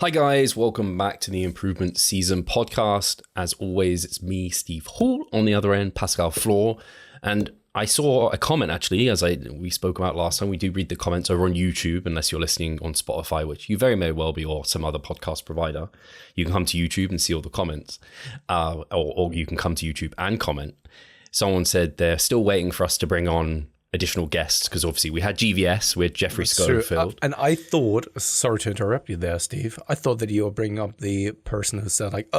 Hi guys, welcome back to the Improvement Season podcast. As always, it's me, Steve Hall, on the other end, Pascal Floor. And I saw a comment actually, we spoke about last time. We do read the comments over on YouTube, unless you're listening on Spotify, which you very may well be, or some other podcast provider. You can come to YouTube and see all the comments, or you can come to YouTube and comment. Someone said they're still waiting for us to bring on additional guests, because obviously we had GVS with Jeffrey Schofield. And I thought, sorry to interrupt you there, Steve, I thought that you were bringing up the person who said like,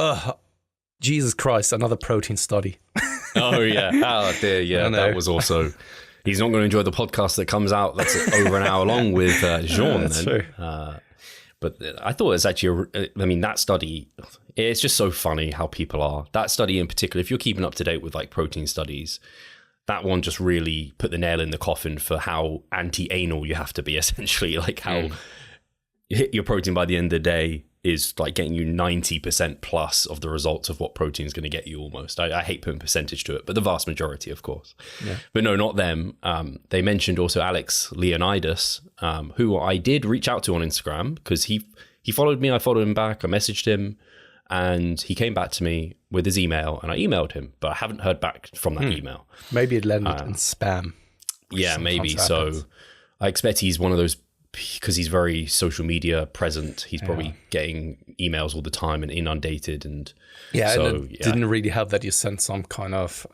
Jesus Christ, another protein study. Oh yeah, oh dear, yeah, that was also, he's not going to enjoy the podcast that comes out that's over an hour long with Jean. That's true. But I thought it was actually, that study, it's just so funny how people are. That study in particular, if you're keeping up to date with like protein studies, that one just really put the nail in the coffin for how anti-anal you have to be, essentially. Like how you hit your protein by the end of the day is like getting you 90% plus of the results of what protein is going to get you almost. I hate putting percentage to it, but the vast majority, of course. Yeah. But no, not them. They mentioned also Alex Leonidas, who I did reach out to on Instagram because he followed me. I followed him back. I messaged him. And he came back to me with his email, and I emailed him, but I haven't heard back from that email. Maybe it landed in spam. Yeah, maybe. So I expect he's one of those, because he's very social media present. He's probably getting emails all the time and inundated. And didn't really help that you sent some kind of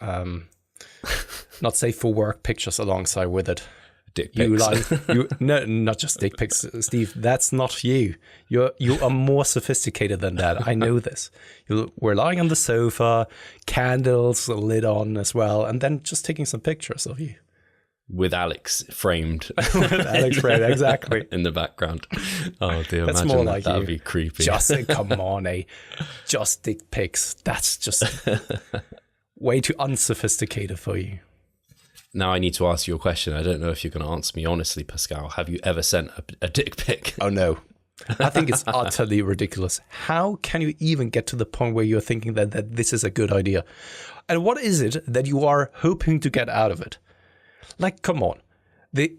not safe for work pictures alongside with it. Dick pics. No, not just dick pics, Steve. That's not you. You are more sophisticated than that. I know this. We're lying on the sofa, candles lit on as well, and then just taking some pictures of you with Alex framed. With Alex framed, exactly in the background. Oh dear, that's imagine more like that'd you. Be creepy. Just come on, just dick pics. That's just way too unsophisticated for you. Now I need to ask you a question. I don't know if you're going to answer me honestly, Pascal. Have you ever sent a dick pic? Oh, no. I think it's utterly ridiculous. How can you even get to the point where you're thinking that this is a good idea? And what is it that you are hoping to get out of it? Like, come on. The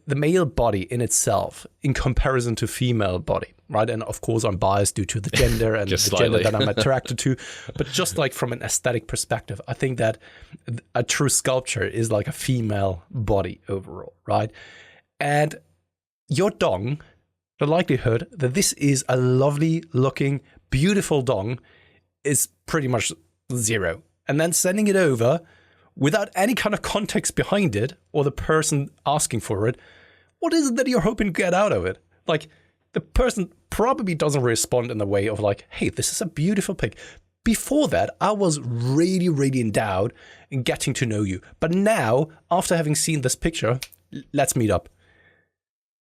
male body in itself in comparison to female body, right? And of course, I'm biased due to the gender and the gender that I'm attracted to. But just like from an aesthetic perspective, I think that a true sculpture is like a female body overall, right? And your dong, the likelihood that this is a lovely looking, beautiful dong is pretty much zero. And then sending it over without any kind of context behind it or the person asking for it, what is it that you're hoping to get out of it? Like, the person probably doesn't respond in the way of like, hey, this is a beautiful pic. Before that, I was really, really endowed in getting to know you. But now, after having seen this picture, let's meet up.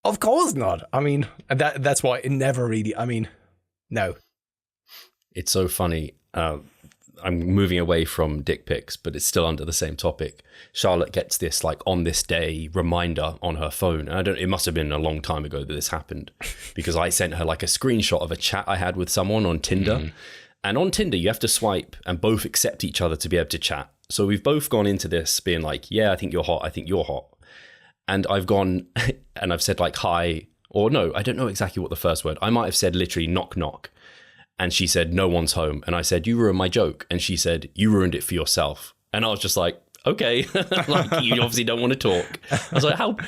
Of course not. I mean, that's why it never really, no. It's so funny. I'm moving away from dick pics, but it's still under the same topic. Charlotte gets this like on this day reminder on her phone. And it must have been a long time ago that this happened, because I sent her like a screenshot of a chat I had with someone on Tinder. And on Tinder, you have to swipe and both accept each other to be able to chat. So we've both gone into this being like, yeah, I think you're hot. I think you're hot. And I've gone and I've said like, hi, or no, I don't know exactly what the first word. I might have said literally knock, knock. And she said, no one's home. And I said, you ruined my joke. And she said, you ruined it for yourself. And I was just like, okay, like you obviously don't want to talk. I was like, how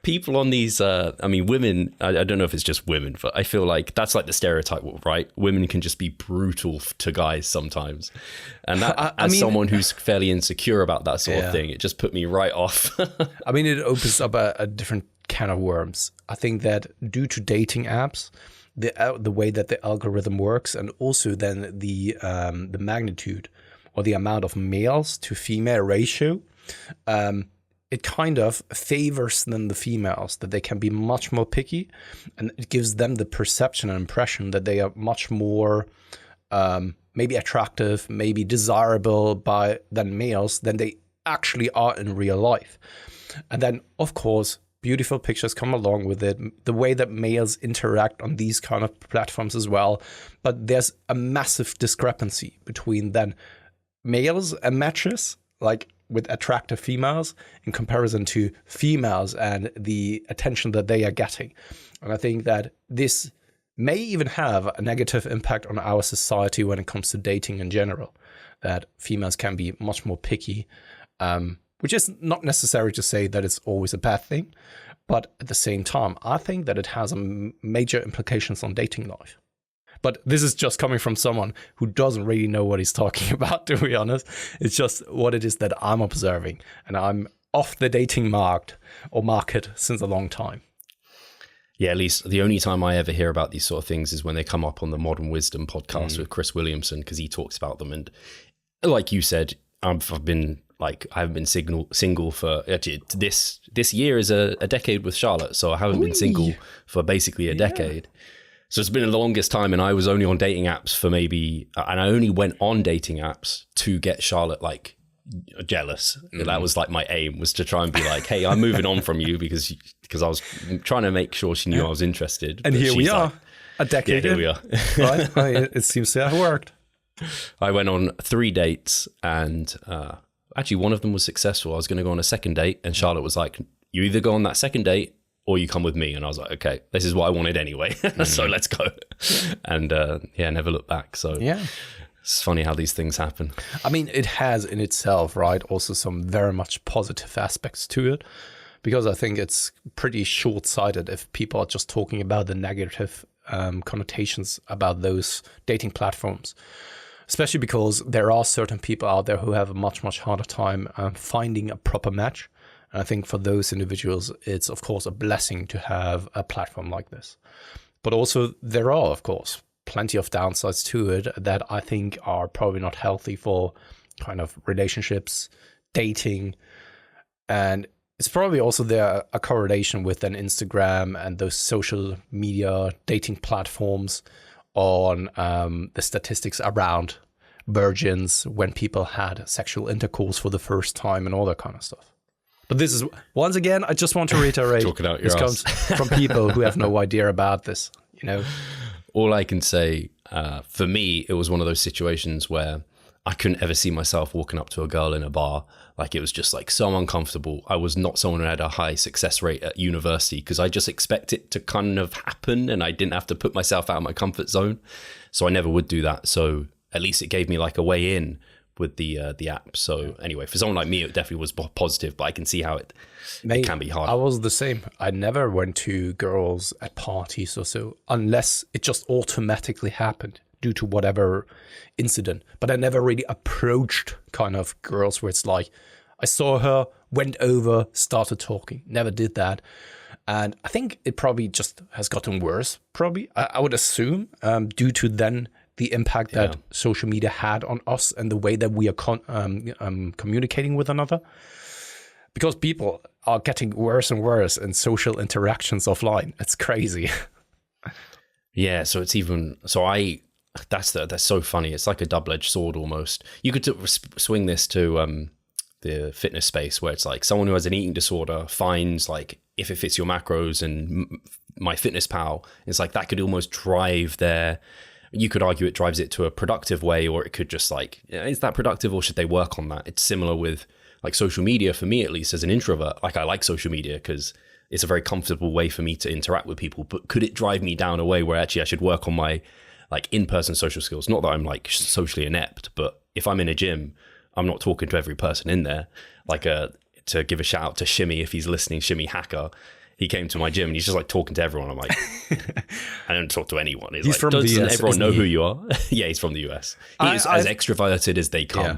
people on these, women, I don't know if it's just women, but I feel like that's like the stereotype, right? Women can just be brutal to guys sometimes. And that, someone who's fairly insecure about that sort of thing, it just put me right off. It opens up a different can of worms. I think that due to dating apps, the way that the algorithm works, and also then the magnitude or the amount of males to female ratio, it kind of favors then the females, that they can be much more picky, and it gives them the perception and impression that they are much more maybe attractive, maybe desirable than males than they actually are in real life. And then, of course, beautiful pictures come along with it, the way that males interact on these kind of platforms as well. But there's a massive discrepancy between then males and matches, like with attractive females, in comparison to females and the attention that they are getting. And I think that this may even have a negative impact on our society when it comes to dating in general, that females can be much more picky, which is not necessary to say that it's always a bad thing. But at the same time, I think that it has major implications on dating life. But this is just coming from someone who doesn't really know what he's talking about, to be honest. It's just what it is that I'm observing. And I'm off the dating market since a long time. Yeah, at least the only time I ever hear about these sort of things is when they come up on the Modern Wisdom podcast with Chris Williamson, because he talks about them. And like you said, I haven't been single for actually this year is a decade with Charlotte, so I haven't been single for basically a decade. So it's been the longest time, and I was only on dating apps for and I only went on dating apps to get Charlotte like jealous. That was like my aim, was to try and be like, hey, I'm moving on from you because I was trying to make sure she knew I was interested. And here we are, a decade in. Here we are. Right? It seems to have worked. I went on 3 dates, and actually one of them was successful. I was going to go on a second date, and Charlotte was like, you either go on that second date or you come with me. And I was like, okay, this is what I wanted anyway. So let's go. And never look back. So yeah, it's funny how these things happen. I mean, it has in itself, right, also some very much positive aspects to it, because I think it's pretty short-sighted if people are just talking about the negative connotations about those dating platforms, especially because there are certain people out there who have a much, much harder time finding a proper match. And I think for those individuals, it's, of course, a blessing to have a platform like this. But also there are, of course, plenty of downsides to it that I think are probably not healthy for kind of relationships, dating. And it's probably also there a correlation with an Instagram and those social media dating platforms on the statistics around virgins when people had sexual intercourse for the first time and all that kind of stuff. But this is, once again, I just want to reiterate, this comes from people who have no idea about this, you know. All I can say, for me, it was one of those situations where I couldn't ever see myself walking up to a girl in a bar. Like, it was just like so uncomfortable. I was not someone who had a high success rate at university because I just expect it to kind of happen and I didn't have to put myself out of my comfort zone. So I never would do that. So at least it gave me like a way in with the app. So anyway, for someone like me, it definitely was positive, but I can see how it can be hard. I was the same. I never went to girls at parties or so, unless it just automatically happened due to whatever incident. But I never really approached kind of girls where it's like, I saw her, went over, started talking. Never did that. And I think it probably just has gotten worse, probably, I would assume, due to then the impact that social media had on us and the way that we are communicating with another. Because people are getting worse and worse in social interactions offline. It's crazy. Yeah, so it's even... That's so funny. It's like a double-edged sword almost. You could swing this to the fitness space where it's like someone who has an eating disorder finds like if it fits your macros and MyFitnessPal, it's like that could almost drive their... You could argue it drives it to a productive way, or it could just like, is that productive or should they work on that? It's similar with like social media for me, at least as an introvert. Like I like social media because it's a very comfortable way for me to interact with people, but could it drive me down a way where actually I should work on my like in-person social skills? Not that I'm like socially inept, but if I'm in a gym, I'm not talking to every person in there. Like to give a shout out to Shimmy, if he's listening, Shimmy Hacker. He came to my gym and he's just like talking to everyone. I'm like, I don't talk to anyone. He's like, from the US, everyone know who you are? Yeah, he's from the US. He's as extroverted as they come. Yeah.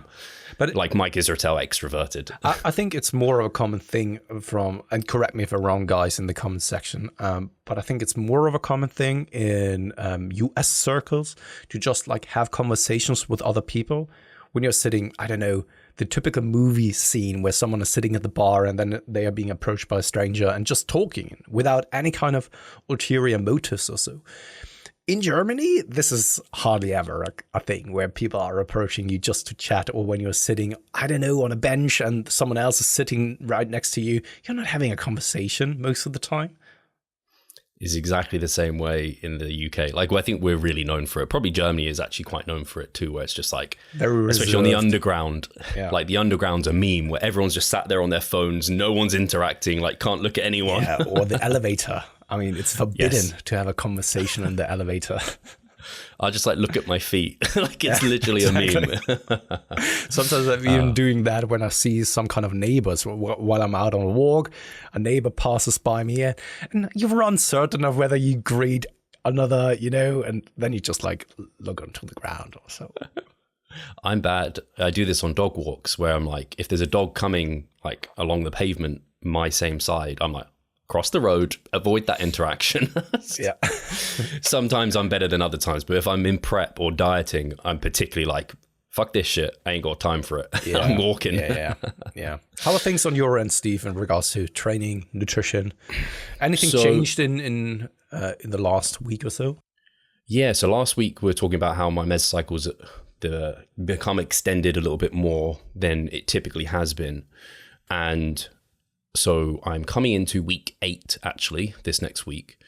But like Mike Israel extroverted. I think it's more of a common thing and correct me if I'm wrong, guys, in the comment section, but I think it's more of a common thing in US circles to just like have conversations with other people when you're sitting, I don't know, the typical movie scene where someone is sitting at the bar and then they are being approached by a stranger and just talking without any kind of ulterior motives or so. In Germany, this is hardly ever a thing where people are approaching you just to chat, or when you're sitting, I don't know, on a bench and someone else is sitting right next to you. You're not having a conversation most of the time. Is exactly the same way in the UK. Like, well, I think we're really known for it. Probably Germany is actually quite known for it too, where it's just like, especially on the underground, like the underground's a meme where everyone's just sat there on their phones, no one's interacting, like can't look at anyone. Yeah, or the elevator. I mean, it's forbidden to have a conversation in the elevator. I just like look at my feet. Like it's literally a meme. Sometimes I'm even doing that when I see some kind of neighbors while I'm out on a walk. A neighbor passes by me and you're uncertain of whether you greet another, and then you just like look onto the ground or so. I'm bad. I do this on dog walks where I'm like, if there's a dog coming like along the pavement, my same side, I'm like, cross the road, avoid that interaction. Yeah. Sometimes I'm better than other times, but if I'm in prep or dieting, I'm particularly like, fuck this shit. I ain't got time for it. Yeah. I'm walking. Yeah. How are things on your end, Steve, in regards to training, nutrition? Anything changed in the last week or so? Yeah. So last week we were talking about how my mesocycles become extended a little bit more than it typically has been. And so I'm coming into week 8, actually, this next week.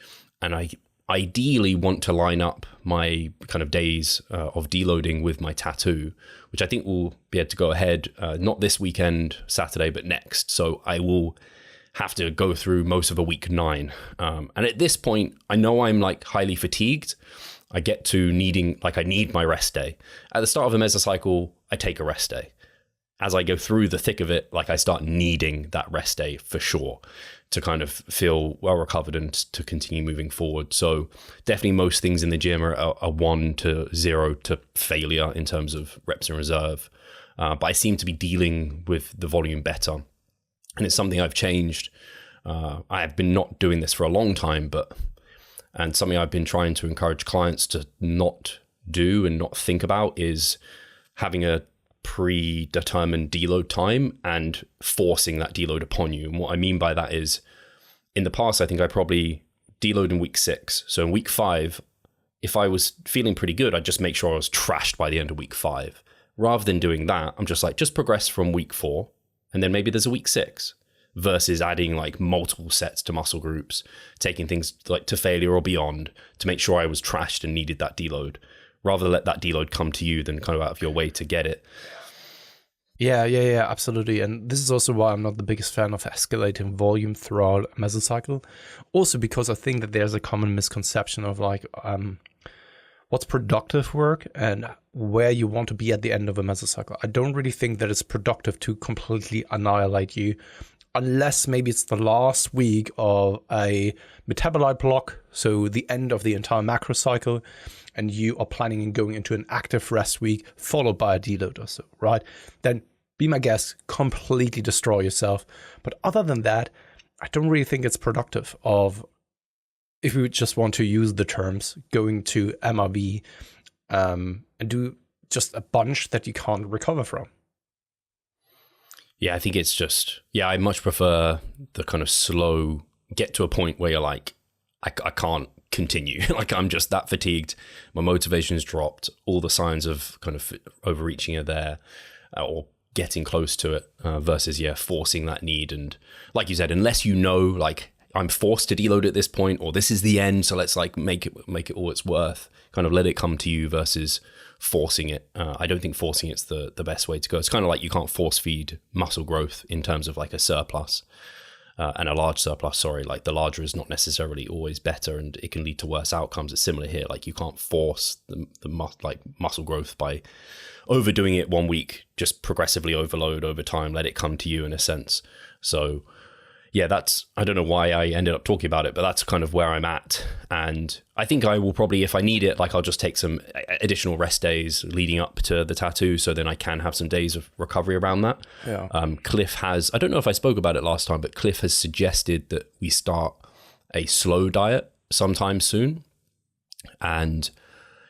And I ideally want to line up my kind of days of deloading with my tattoo, which I think will be able to go ahead, not this weekend, Saturday, but next. So I will have to go through most of a week 9. And at this point, I know I'm like highly fatigued. I get to needing, like I need my rest day. At the start of a mesocycle, I take a rest day. As I go through the thick of it, like I start needing that rest day for sure to kind of feel well recovered and to continue moving forward. So definitely most things in the gym are 1 to 0 to failure in terms of reps in reserve. But I seem to be dealing with the volume better. And it's something I've changed. I have been not doing this for a long time, and something I've been trying to encourage clients to not do and not think about is having a predetermined deload time and forcing that deload upon you. And what I mean by that is, in the past, I think I probably deload in week 6. So in week 5, if I was feeling pretty good, I'd just make sure I was trashed by the end of week 5. Rather than doing that, I'm just like, just progress from week 4, and then maybe there's a week 6, versus adding like multiple sets to muscle groups, taking things like to failure or beyond to make sure I was trashed and needed that deload. Rather let that deload come to you than kind of out of your way to get it. Yeah, absolutely. And this is also why I'm not the biggest fan of escalating volume throughout a mesocycle. Also because I think that there's a common misconception of like what's productive work and where you want to be at the end of a mesocycle. I don't really think that it's productive to completely annihilate you, unless maybe it's the last week of a metabolite block, so the end of the entire macro cycle, and you are planning on going into an active rest week followed by a deload or so, right? Then be my guest, completely destroy yourself. But other than that, I don't really think it's productive of, if we just want to use the terms, going to MRV and do just a bunch that you can't recover from. Yeah, I think it's just, I much prefer the kind of slow, get to a point where you're like, I can't continue. Like I'm just that fatigued. My motivation's dropped. All the signs of kind of overreaching are there, or getting close to it, versus forcing that need. And like you said, unless you know, like I'm forced to deload at this point, or this is the end, so let's like make it all it's worth. Kind of let it come to you versus forcing it. I don't think forcing it's the best way to go. It's kind of like you can't force feed muscle growth in terms of like a surplus. And a large surplus, sorry, like the larger is not necessarily always better, and it can lead to worse outcomes. It's similar here. Like you can't force the muscle growth by overdoing it 1 week, just progressively overload over time, let it come to you in a sense. So yeah, I don't know why I ended up talking about it, but that's kind of where I'm at. And I think I will probably, if I need it, like I'll just take some additional rest days leading up to the tattoo, so then I can have some days of recovery around that. Yeah. Cliff has, I don't know if I spoke about it last time, but Cliff has suggested that we start a slow diet sometime soon. And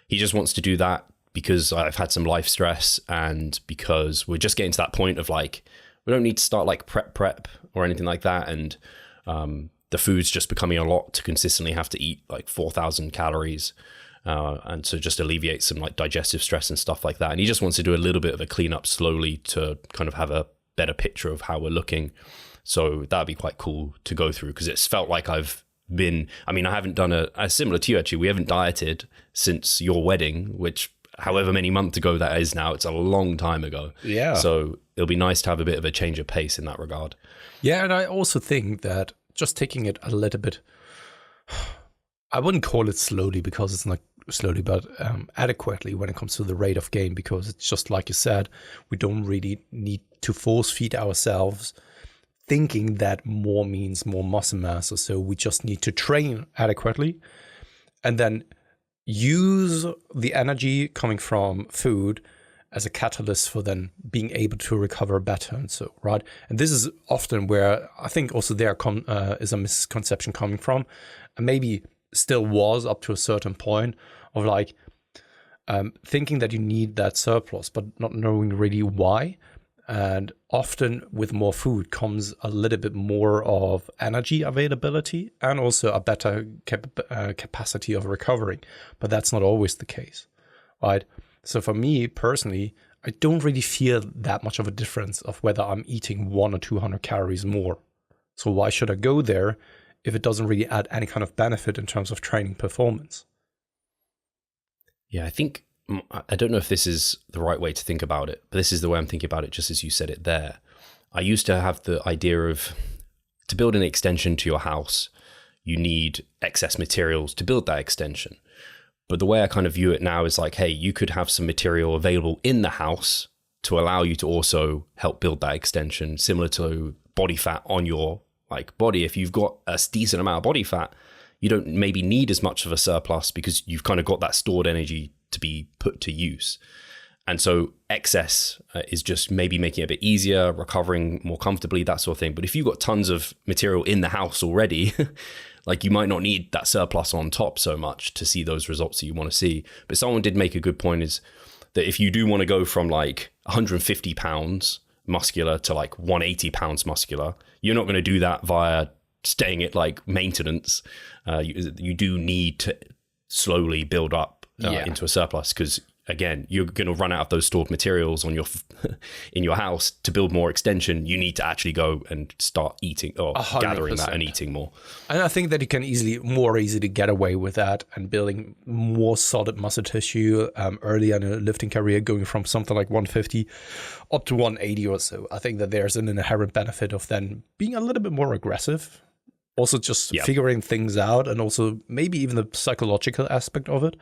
he just wants to do that because I've had some life stress, and because we're just getting to that point of like, we don't need to start like prep or anything like that. And the food's just becoming a lot to consistently have to eat like 4,000 calories. And to just alleviate some like digestive stress and stuff like that. And he just wants to do a little bit of a cleanup slowly to kind of have a better picture of how we're looking. So that'd be quite cool to go through, because it's felt like I haven't done a similar to you actually. We haven't dieted since your wedding, which however many months ago that is now, it's a long time ago. Yeah. So it'll be nice to have a bit of a change of pace in that regard. Yeah, and I also think that just taking it a little bit, I wouldn't call it slowly because it's not slowly, but adequately when it comes to the rate of gain, because it's just like you said, we don't really need to force feed ourselves thinking that more means more muscle mass. So we just need to train adequately and then use the energy coming from food as a catalyst for then being able to recover better and so, right? And this is often where I think also there is a misconception coming from, and maybe still was up to a certain point of like thinking that you need that surplus, but not knowing really why. And often with more food comes a little bit more of energy availability and also a better capacity of recovering. But that's not always the case, right? So for me personally, I don't really feel that much of a difference of whether I'm eating 100 or 200 calories more. So why should I go there if it doesn't really add any kind of benefit in terms of training performance? Yeah, I don't know if this is the right way to think about it, but this is the way I'm thinking about it, just as you said it there. I used to have the idea of, to build an extension to your house, you need excess materials to build that extension. But the way I kind of view it now is like, hey, you could have some material available in the house to allow you to also help build that extension, similar to body fat on your body. If you've got a decent amount of body fat, you don't maybe need as much of a surplus because you've kind of got that stored energy to be put to use. And so excess is just maybe making it a bit easier, recovering more comfortably, that sort of thing. But if you've got tons of material in the house already, like you might not need that surplus on top so much to see those results that you want to see. But someone did make a good point, is that if you do want to go from like 150 pounds muscular to like 180 pounds muscular, you're not going to do that via staying at like maintenance. You do need to slowly build up into a surplus, because again, you're going to run out of those stored materials on your in your house. To build more extension, you need to actually go and start eating or 100%. Gathering that and eating more. And I think that you can more easily get away with that and building more solid muscle tissue early in a lifting career, going from something like 150 up to 180 or so. I think that there's an inherent benefit of then being a little bit more aggressive. Also just figuring things out, and also maybe even the psychological aspect of it.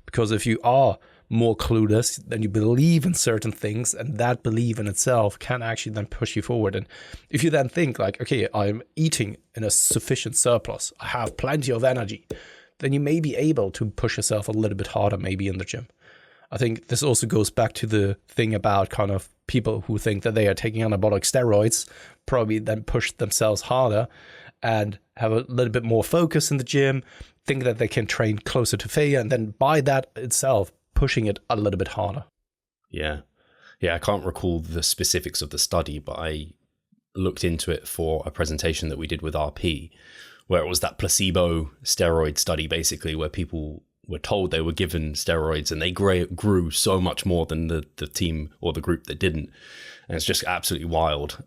Because if you are more clueless, then you believe in certain things, and that belief in itself can actually then push you forward. And if you then think like, okay, I'm eating in a sufficient surplus, I have plenty of energy, then you may be able to push yourself a little bit harder maybe in the gym. I think this also goes back to the thing about kind of people who think that they are taking anabolic steroids, probably then push themselves harder and have a little bit more focus in the gym, think that they can train closer to failure, and then by that itself, pushing it a little bit harder. Yeah. I can't recall the specifics of the study, but I looked into it for a presentation that we did with RP, where it was that placebo steroid study, basically, where people were told they were given steroids and they grew so much more than the team or the group that didn't. And it's just absolutely wild.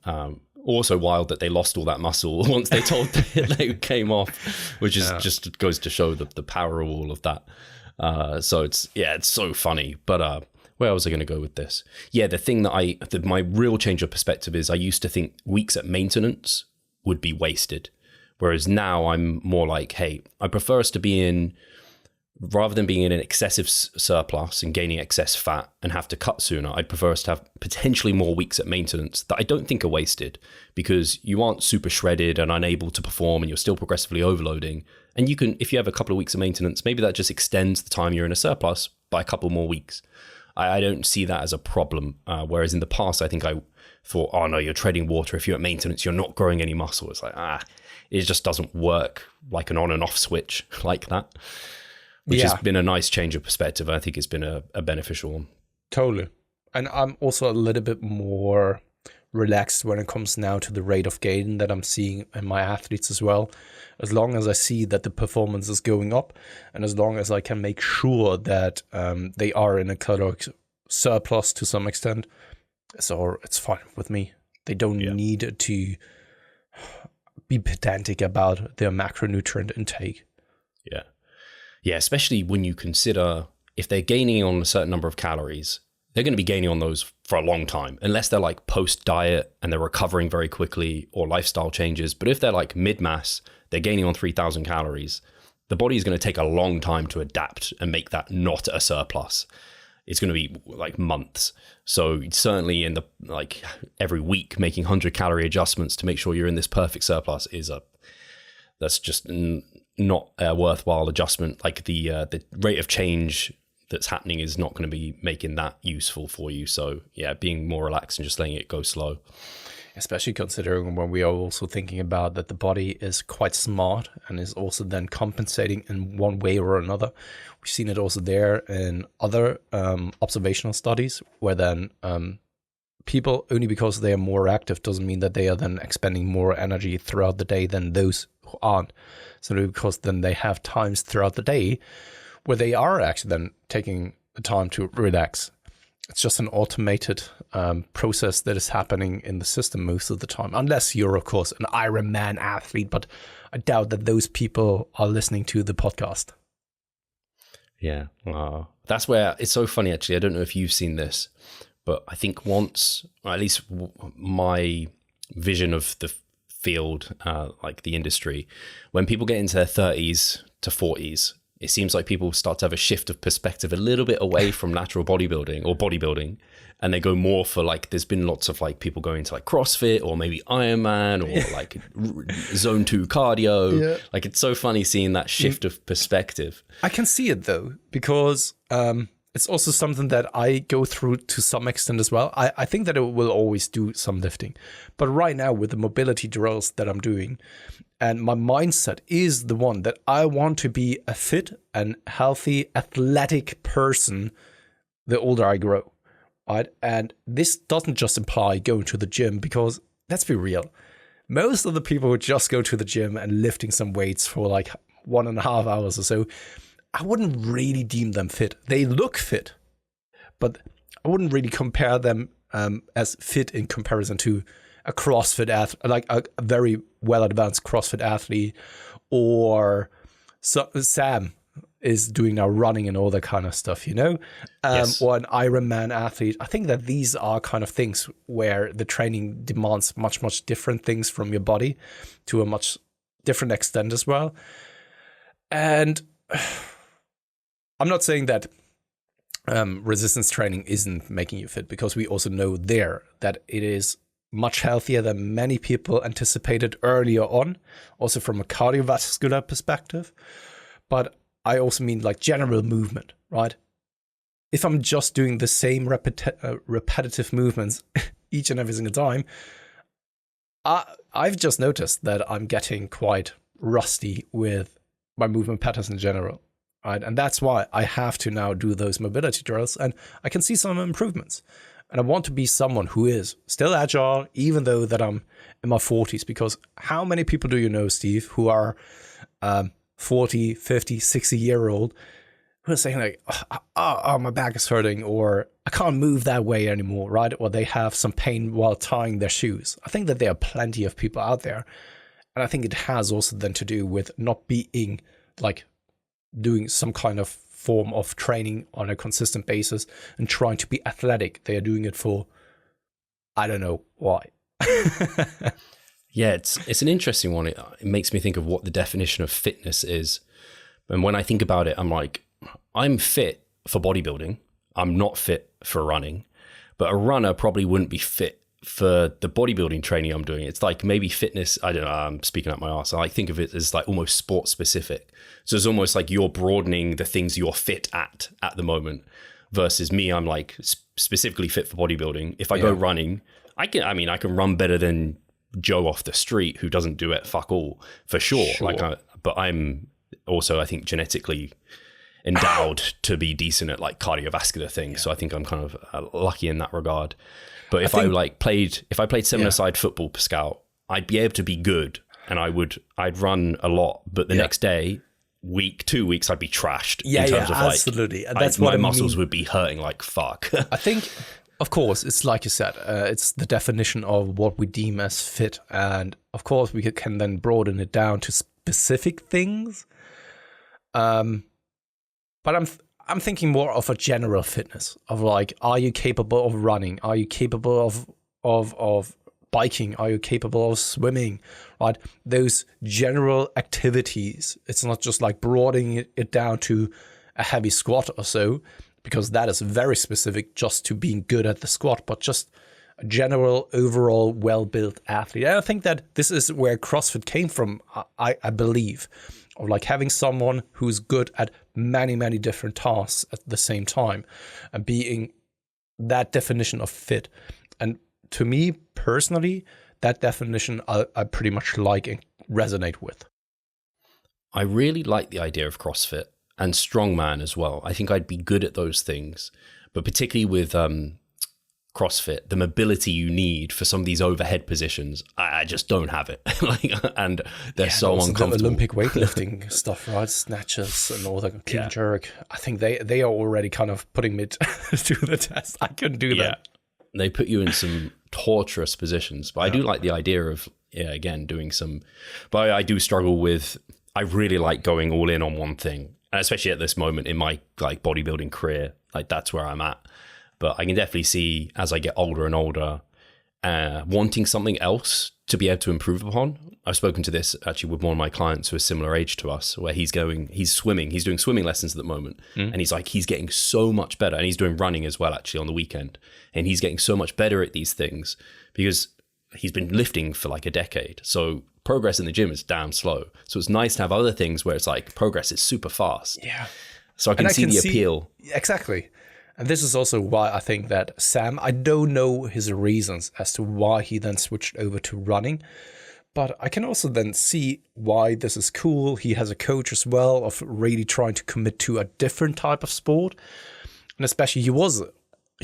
Also wild that they lost all that muscle once they told that they came off, which is just goes to show the power of all of that. So it's so funny. But where was I going to go with this? Yeah, the thing that my real change of perspective is I used to think weeks at maintenance would be wasted. Whereas now I'm more like, hey, I prefer us to be in, rather than being in an excessive surplus and gaining excess fat and have to cut sooner, I'd prefer us to have potentially more weeks at maintenance that I don't think are wasted, because you aren't super shredded and unable to perform and you're still progressively overloading. And you can, if you have a couple of weeks of maintenance, maybe that just extends the time you're in a surplus by a couple more weeks. I don't see that as a problem. Whereas in the past, I think I thought, oh no, you're treading water. If you're at maintenance, you're not growing any muscle. It's like, it just doesn't work like an on and off switch like that. Which has been a nice change of perspective. I think it's been a beneficial one. Totally. And I'm also a little bit more relaxed when it comes now to the rate of gain that I'm seeing in my athletes as well. As long as I see that the performance is going up, and as long as I can make sure that they are in a caloric surplus to some extent, so it's fine with me. They don't need to be pedantic about their macronutrient intake. Yeah, especially when you consider if they're gaining on a certain number of calories, they're going to be gaining on those for a long time, unless they're like post-diet and they're recovering very quickly or lifestyle changes. But if they're like mid-mass, they're gaining on 3,000 calories, the body is going to take a long time to adapt and make that not a surplus. It's going to be like months. So certainly in the like every week making 100-calorie adjustments to make sure you're in this perfect surplus that's just not a worthwhile adjustment. Like the rate of change that's happening is not going to be making that useful for you. So yeah, being more relaxed and just letting it go slow. Especially considering when we are also thinking about that the body is quite smart and is also then compensating in one way or another. We've seen it also there in other observational studies where then people, only because they are more active doesn't mean that they are then expending more energy throughout the day than those who aren't. So because then they have times throughout the day where they are actually then taking the time to relax. It's just an automated process that is happening in the system most of the time, unless you're, of course, an Ironman athlete, but I doubt that those people are listening to the podcast. Yeah. That's where it's so funny, actually. I don't know if you've seen this, but I think once, or at least my vision of the field, like the industry, when people get into their 30s to 40s, it seems like people start to have a shift of perspective a little bit away from natural bodybuilding, and they go more for like, there's been lots of like people going to like CrossFit or maybe Ironman or like zone 2 cardio. Yeah. Like it's so funny seeing that shift of perspective. I can see it though, because it's also something that I go through to some extent as well. I think that it will always do some lifting, but right now with the mobility drills that I'm doing, and my mindset is the one that I want to be a fit and healthy, athletic person the older I grow, right? And this doesn't just imply going to the gym, because let's be real, most of the people who just go to the gym and lifting some weights for like 1.5 hours or so, I wouldn't really deem them fit. They look fit, but I wouldn't really compare them as fit in comparison to a CrossFit athlete, like a very well-advanced CrossFit athlete, or Sam is doing now running and all that kind of stuff, you know, yes. Or an Ironman athlete. I think that these are kind of things where the training demands much, much different things from your body to a much different extent as well. And I'm not saying that resistance training isn't making you fit, because we also know there that it is much healthier than many people anticipated earlier on, also from a cardiovascular perspective. But I also mean like general movement, right? If I'm just doing the same repetitive movements each and every single time, I've just noticed that I'm getting quite rusty with my movement patterns in general, right? And that's why I have to now do those mobility drills, and I can see some improvements. And I want to be someone who is still agile, even though that I'm in my 40s, because how many people do you know, Steve, who are 40, 50, 60-year-old who are saying like, oh, my back is hurting, or I can't move that way anymore, right? Or they have some pain while tying their shoes. I think that there are plenty of people out there. And I think it has also then to do with not being like doing some kind of form of training on a consistent basis and trying to be athletic. They are doing it for, I don't know why. Yeah, it's an interesting one. It makes me think of what the definition of fitness is. And when I think about it, I'm like, I'm fit for bodybuilding. I'm not fit for running. But a runner probably wouldn't be fit for the bodybuilding training I'm doing. It's like maybe fitness, I don't know, I'm speaking out my arse. I think of it as like almost sport specific. So it's almost like you're broadening the things you're fit at the moment, versus me, I'm like specifically fit for bodybuilding. If I go running, I can run better than Joe off the street who doesn't do it fuck all, for sure. But I'm also, I think, genetically endowed to be decent at like cardiovascular things. So I think I'm kind of lucky in that regard. But if I played 7-a-side football, Pascal, I'd be able to be good, and I'd run a lot. But the next day, 2 weeks, I'd be trashed. Yeah, in terms of absolutely. Like, that's my muscles would be hurting like fuck. I think, of course, it's like you said, it's the definition of what we deem as fit, and of course we can then broaden it down to specific things. But I'm thinking more of a general fitness of like, are you capable of running? Are you capable of biking? Are you capable of swimming? Right? Those general activities. It's not just like broadening it down to a heavy squat or so, because that is very specific just to being good at the squat, but just a general, overall, well-built athlete. And I think that this is where CrossFit came from, I believe, of like having someone who's good at many, many different tasks at the same time and being that definition of fit. And to me personally, that definition I pretty much like and resonate with. I really like the idea of CrossFit and strongman as well. I think I'd be good at those things, but particularly with CrossFit, the mobility you need for some of these overhead positions, I just don't have it. And they're so uncomfortable. The Olympic weightlifting stuff, right? Snatches and all that, clean jerk. I think they are already kind of putting me to the test. I couldn't do that. They put you in some torturous positions, but I do like the idea of, again, doing some, but I do struggle with, I really like going all in on one thing, and especially at this moment in my like bodybuilding career, like that's where I'm at. But I can definitely see as I get older and older, wanting something else to be able to improve upon. I've spoken to this actually with one of my clients who is similar age to us, where he's swimming. He's doing swimming lessons at the moment. And he's getting so much better. And he's doing running as well, actually, on the weekend. And he's getting so much better at these things because he's been lifting for like a decade. So progress in the gym is damn slow. So it's nice to have other things where it's like progress is super fast. Yeah. So I can see the appeal. Exactly. And this is also why I think that Sam, I don't know his reasons as to why he then switched over to running, but I can also then see why this is cool. He has a coach as well of really trying to commit to a different type of sport. And especially he was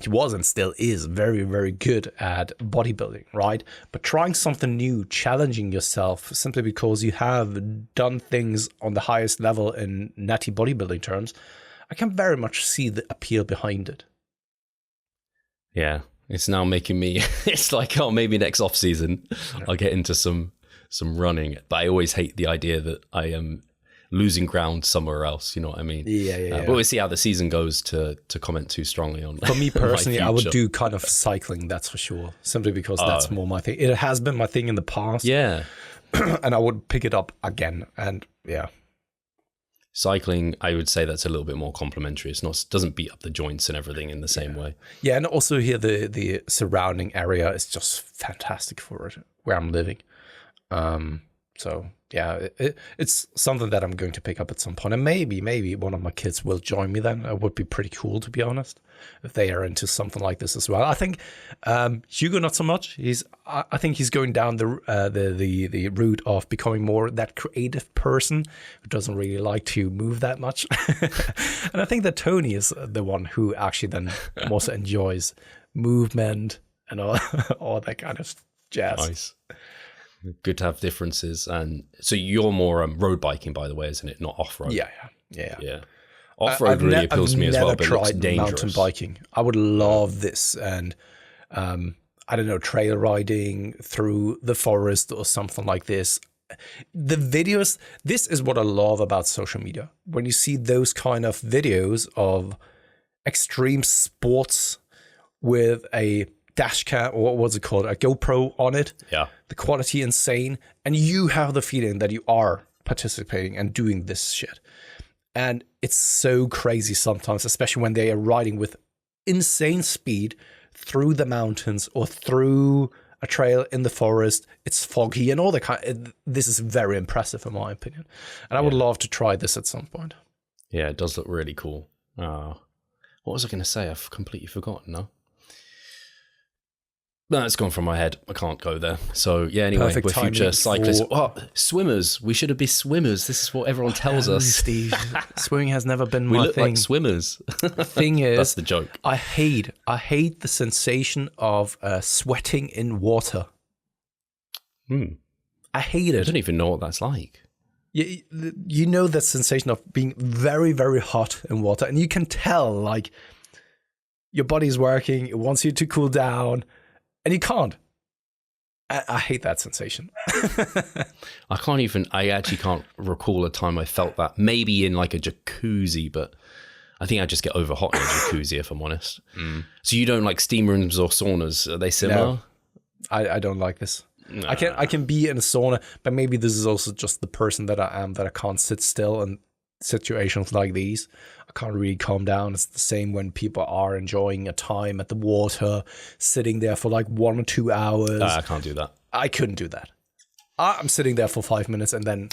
and still is very, very good at bodybuilding, right? But trying something new, challenging yourself simply because you have done things on the highest level in natty bodybuilding terms, I can very much see the appeal behind it. Yeah, it's now making me, it's like, oh, maybe next off season I'll get into some running. But I always hate the idea that I am losing ground somewhere else, you know what I mean? Yeah. But we'll see how the season goes to comment too strongly on. For me personally, I would do kind of cycling, that's for sure. Simply because that's more my thing. It has been my thing in the past. Yeah. And I would pick it up again. And yeah. Cycling, I would say that's a little bit more complimentary. Doesn't beat up the joints and everything in the same way. Yeah, and also here the surrounding area is just fantastic for it, where I'm living. So yeah, it's something that I'm going to pick up at some point, and maybe one of my kids will join me then. It would be pretty cool, to be honest, if they are into something like this as well. I think Hugo not so much. I think he's going down the route of becoming more that creative person who doesn't really like to move that much. And I think that Tony is the one who actually then also enjoys movement and all that kind of jazz. Nice. Good to have differences. And so you're more road biking, by the way, isn't it? Not off-road. Yeah. Off-road really appeals to me as well, but it looks dangerous. Mountain biking. I would love this, and I don't know, trail riding through the forest or something like this. The videos, this is what I love about social media. When you see those kind of videos of extreme sports with a dash cam, or what's it called, a GoPro on it. Yeah. The quality insane, and you have the feeling that you are participating and doing this shit. And it's so crazy sometimes, especially when they are riding with insane speed through the mountains or through a trail in the forest. It's foggy and all that kind. This is very impressive in my opinion. And I would love to try this at some point. Yeah, it does look really cool. What was I going to say? I've completely forgotten now. No, it's gone from my head. I can't go there. So yeah, anyway, Perfect we're future cyclists. for- Swimmers. We should have been swimmers. This is what everyone tells us. Steve, swimming has never been We my look thing. like swimmers. Thing is, That's the joke. I hate the sensation of sweating in water. I hate I it. don't even know what that's like. You know that sensation of being very, very hot in water, and you can tell like your body's working. It wants you to cool down, and you can't. I hate that sensation. I actually can't recall a time I felt that. Maybe in like a jacuzzi, but I think I just get over hot in a jacuzzi if I'm honest. So you don't like steam rooms or saunas? Are they similar? I don't like this. Nah. I can be in a sauna, but maybe this is also just the person that I am, that I can't sit still in situations like these. I can't really calm down. It's the same when people are enjoying a time at the water, sitting there for like 1 or 2 hours. I can't do that. I couldn't do that. I'm sitting there for 5 minutes and then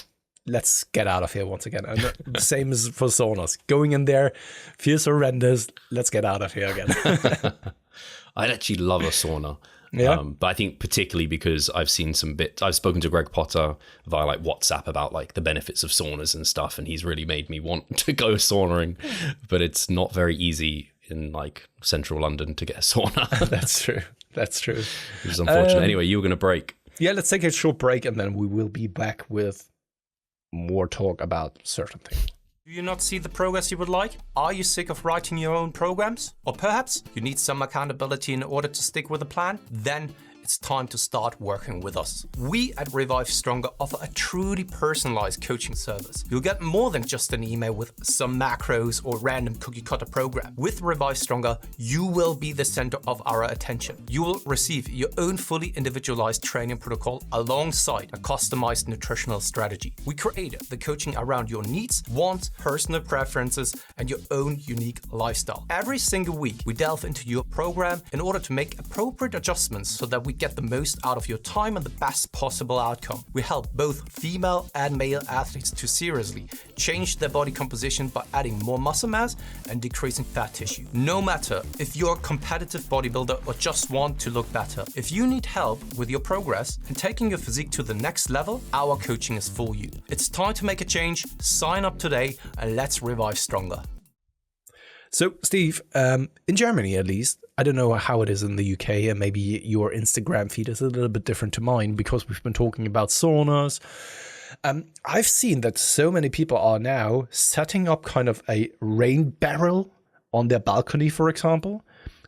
let's get out of here once again. And the same as for saunas. Going in there feels horrendous. Let's get out of here again. I'd actually love a sauna. Yeah. But I think particularly because I've seen some bits, I've spoken to Greg Potter via like WhatsApp about like the benefits of saunas and stuff, and he's really made me want to go saunaing, but it's not very easy in like central London to get a sauna. That's true. Which is unfortunate. Anyway, you were going to break. Yeah, let's take a short break and then we will be back with more talk about certain things. Do you not see the progress you would like? Are you sick of writing your own programs? Or perhaps you need some accountability in order to stick with a plan? Then it's time to start working with us. We at Revive Stronger offer a truly personalized coaching service. You'll get more than just an email with some macros or random cookie cutter program. With Revive Stronger, you will be the center of our attention. You will receive your own fully individualized training protocol alongside a customized nutritional strategy. We created the coaching around your needs, wants, personal preferences, and your own unique lifestyle. Every single week, we delve into your program in order to make appropriate adjustments so that we get the most out of your time and the best possible outcome. We help both female and male athletes to seriously change their body composition by adding more muscle mass and decreasing fat tissue. No matter if you're a competitive bodybuilder or just want to look better, if you need help with your progress and taking your physique to the next level, our coaching is for you. It's time to make a change. Sign up today and let's revive stronger. So, Steve, in Germany at least, I don't know how it is in the UK, and maybe your Instagram feed is a little bit different to mine because we've been talking about saunas. I've seen that so many people are now setting up kind of a rain barrel on their balcony, for example,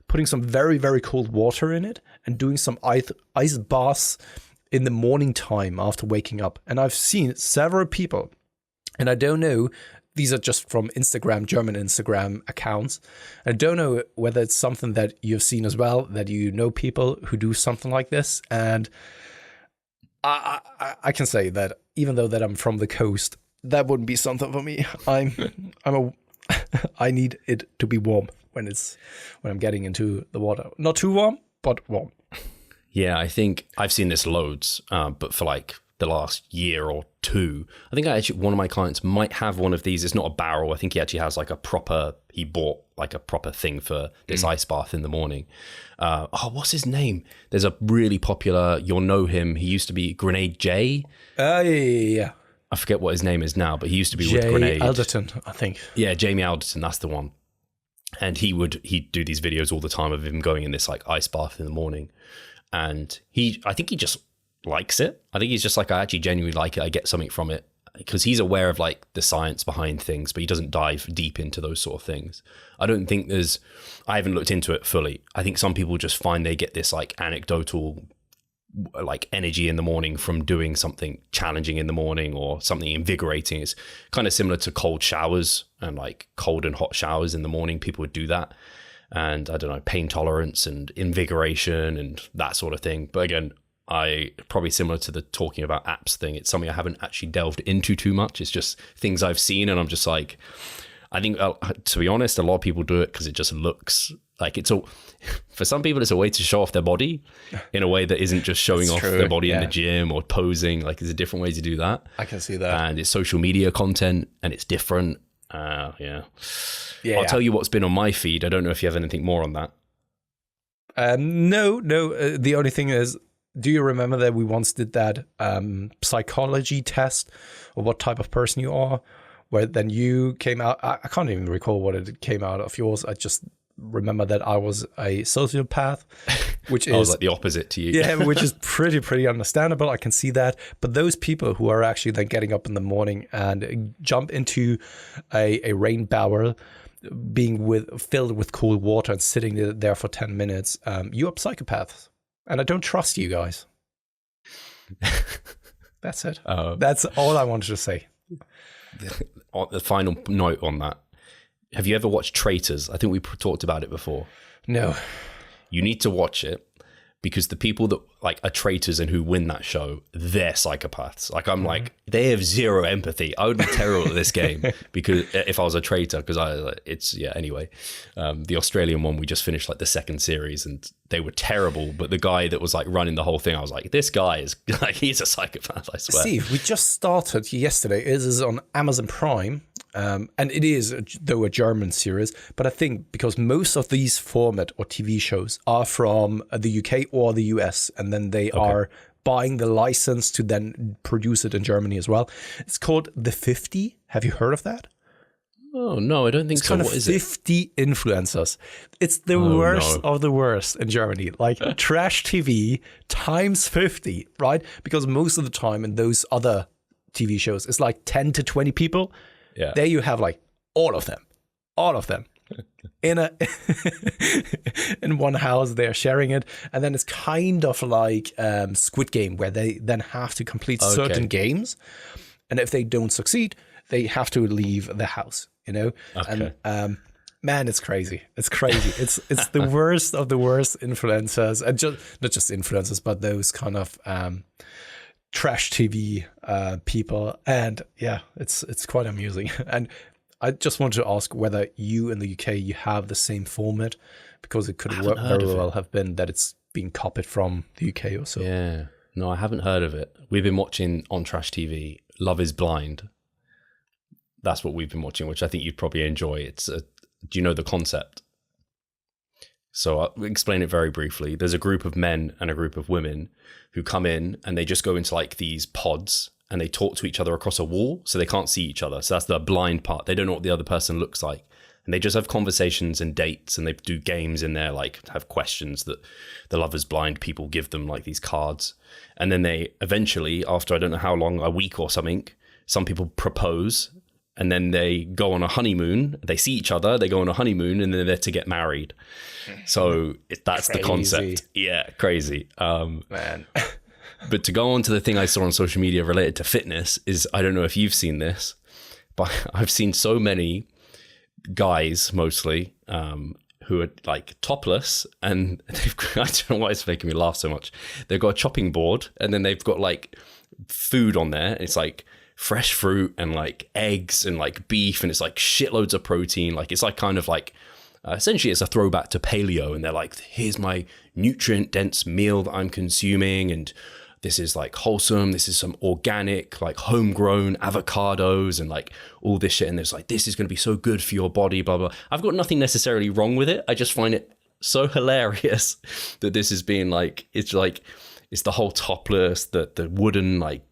putting some very, very cold water in it and doing some ice baths in the morning time after waking up. And I've seen several people, and I don't know, these are just from Instagram, German Instagram accounts. I don't know whether it's something that you've seen as well, that you know people who do something like this. And I can say that even though that I'm from the coast, that wouldn't be something for me. I need it to be warm when I'm getting into the water. Not too warm, but warm. Yeah, I think I've seen this loads, but for like the last year or two. I think one of my clients might have one of these. It's not a barrel. I think he actually has like he bought like a proper thing for this ice bath in the morning. What's his name? There's a really popular, you'll know him. He used to be Grenade J. Yeah. I forget what his name is now, but he used to be with Grenade. Alderton, I think. Yeah, Jamie Alderton, that's the one. And he'd do these videos all the time of him going in this like ice bath in the morning. And I think he just likes it. I think he's just like, I actually genuinely like it. I get something from it because he's aware of like the science behind things, but he doesn't dive deep into those sort of things. I don't think I haven't looked into it fully. I think some people just find they get this like anecdotal like energy in the morning from doing something challenging in the morning or something invigorating. It's kind of similar to cold showers and like cold and hot showers in the morning. People would do that. And I don't know, pain tolerance and invigoration and that sort of thing. But again, probably similar to the talking about apps thing. It's something I haven't actually delved into too much. It's just things I've seen, and I'm just like, I think to be honest, a lot of people do it because it just looks like for some people, it's a way to show off their body in a way that isn't just showing off their body in the gym or posing. Like there's a different way to do that. I can see that. And it's social media content and it's different. Yeah. I'll tell you what's been on my feed. I don't know if you have anything more on that. No. The only thing is, do you remember that we once did that psychology test of what type of person you are, where then you came out, I can't even recall what it came out of yours. I just remember that I was a sociopath, which is... I was like the opposite to you. Yeah, which is pretty understandable. I can see that. But those people who are actually then getting up in the morning and jump into a rain barrel, being filled with cold water and sitting there for 10 minutes, you are psychopaths. And I don't trust you guys. That's it. That's all I wanted to say. The final note on that. Have you ever watched Traitors? I think we talked about it before. No. You need to watch it because the people that like are traitors and who win that show, they're psychopaths. Like I'm like, they have zero empathy. I would be terrible at this game because if I was a traitor, because anyway, the Australian one, we just finished like the second series and they were terrible. But the guy that was like running the whole thing, I was like, this guy is like, he's a psychopath, I swear. Steve, we just started yesterday. It is on Amazon Prime. And it is, though, a German series. But I think because most of these format or TV shows are from the UK or the US, and then they are buying the license to then produce it in Germany as well. It's called The 50. Have you heard of that? Oh, no, I don't think so. What is it? 50 influencers. It's the worst of the worst in Germany. Like trash TV times 50, right? Because most of the time in those other TV shows, it's like 10 to 20 people. Yeah. There you have like all of them in in one house. They're sharing it, and then it's kind of like Squid Game, where they then have to complete certain games, and if they don't succeed, they have to leave the house. You know, and man, it's crazy. It's crazy. It's the worst of the worst influencers, and not just influencers, but those kind of trash TV people, and yeah, it's quite amusing. And I just wanted to ask whether you in the UK you have the same format, because it could very well have been that it's been copied from the UK or so. Yeah, no, I haven't heard of it. We've been watching on trash TV Love is Blind. That's what we've been watching, which I think you'd probably enjoy. Do you know the concept? So I'll explain it very briefly. There's a group of men and a group of women who come in and they just go into like these pods and they talk to each other across a wall, so they can't see each other. So that's the blind part. They don't know what the other person looks like. And they just have conversations and dates, and they do games in there, like have questions that the Love is Blind people give them, like these cards. And then they eventually, after I don't know how long, a week or something, some people propose. And then they go on a honeymoon. They see each other. They go on a honeymoon, and then they're to get married. So that's the concept. Yeah, crazy. Man. But to go on to the thing I saw on social media related to fitness is, I don't know if you've seen this, but I've seen so many guys, mostly, who are like topless, and I don't know why it's making me laugh so much. They've got a chopping board, and then they've got like food on there. It's like fresh fruit and like eggs and like beef, and it's like shitloads of protein. Like it's like kind of like essentially it's a throwback to paleo, and they're like, here's my nutrient dense meal that I'm consuming, and this is like wholesome, this is some organic like homegrown avocados and like all this shit, and there's like, this is going to be so good for your body, blah blah. I've got nothing necessarily wrong with it. I just find it so hilarious that this is being like it's the whole topless, the wooden like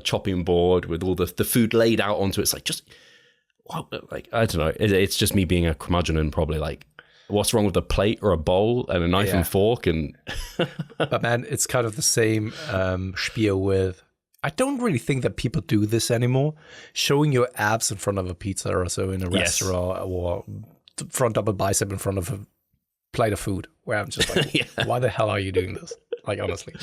chopping board with all the food laid out onto it. It's like, just like, I don't know, it's just me being a curmudgeon, probably like, what's wrong with a plate or a bowl and a knife and fork? And but man, it's kind of the same spiel with, I don't really think that people do this anymore, showing your abs in front of a pizza or so in a restaurant, or front double bicep in front of a plate of food, where I'm just like, why the hell are you doing this? Like, honestly.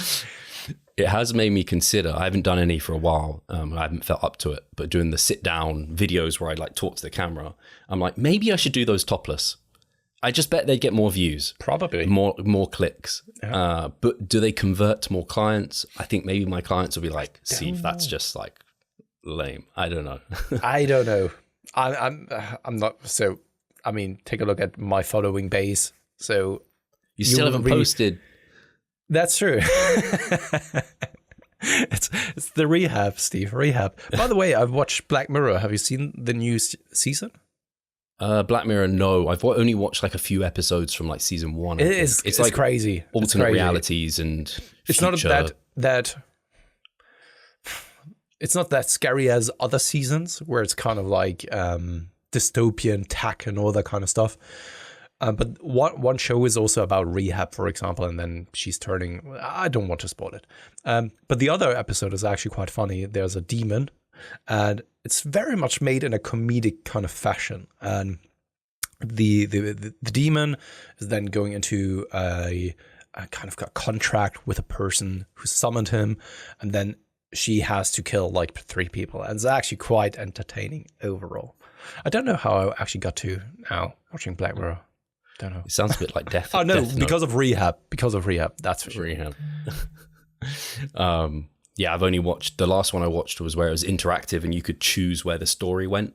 It has made me consider, I haven't done any for a while, I haven't felt up to it, but doing the sit down videos where I like talk to the camera, I'm like, maybe I should do those topless. I just bet they get more views. Probably. More clicks. Yeah. But do they convert to more clients? I think maybe my clients will be like, Steve, that's just like lame. I don't know. I don't know. I'm not, so, I mean, take a look at my following base. So you still haven't posted. That's true. It's the rehab, Steve. Rehab. By the way, I've watched Black Mirror. Have you seen the new season? Black Mirror, no. I've only watched like a few episodes from like season 1. It's like crazy. Alternate realities and it's future. Not that it's not that scary as other seasons, where it's kind of like dystopian tech and all that kind of stuff. But one show is also about rehab, for example, and then she's turning, I don't want to spoil it. But the other episode is actually quite funny. There's a demon, and it's very much made in a comedic kind of fashion. And the demon is then going into a kind of a contract with a person who summoned him, and then she has to kill like 3 people. And it's actually quite entertaining overall. I don't know how I actually got to now watching Black Mirror. Don't know. It sounds a bit like death. Oh no, Death Note. because of rehab. Because of rehab. That's for sure. Rehab. Yeah, I've only watched, the last one I watched was where it was interactive and you could choose where the story went.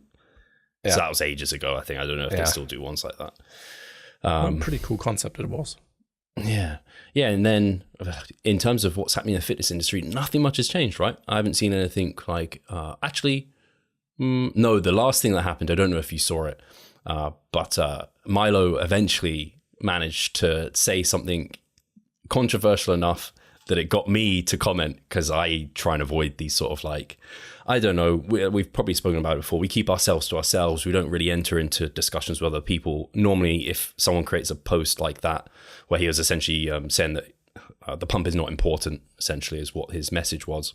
Yeah. So that was ages ago, I think. I don't know if they still do ones like that. Pretty cool concept it was. Yeah. Yeah. And then in terms of what's happening in the fitness industry, nothing much has changed, right? I haven't seen anything like, no, the last thing that happened, I don't know if you saw it, but Milo eventually managed to say something controversial enough that it got me to comment, because I try and avoid these sort of like, I don't know, we've probably spoken about it before. We keep ourselves to ourselves. We don't really enter into discussions with other people. Normally, if someone creates a post like that, where he was essentially saying that the pump is not important, essentially is what his message was.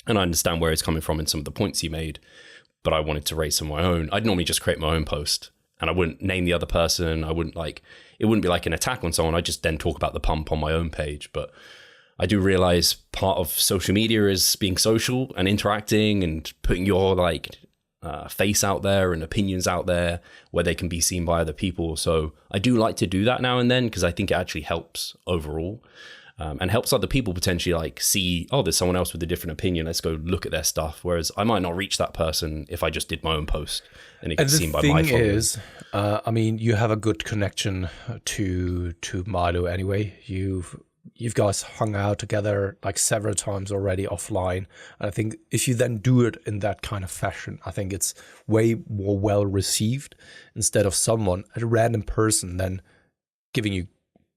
And I understand where he's coming from in some of the points he made, but I wanted to raise some of my own. I'd normally just create my own post and I wouldn't name the other person. I wouldn't it wouldn't be like an attack on someone. I'd just then talk about the pump on my own page. But I do realize part of social media is being social and interacting and putting your face out there and opinions out there where they can be seen by other people. So I do like to do that now and then, because I think it actually helps overall, and helps other people potentially see, oh, there's someone else with a different opinion. Let's go look at their stuff. Whereas I might not reach that person if I just did my own post and it gets seen by my followers. The thing is, I mean, you have a good connection to Milo anyway. You guys hung out together like several times already offline. And I think if you then do it in that kind of fashion, I think it's way more well received, instead of someone, a random person, then giving you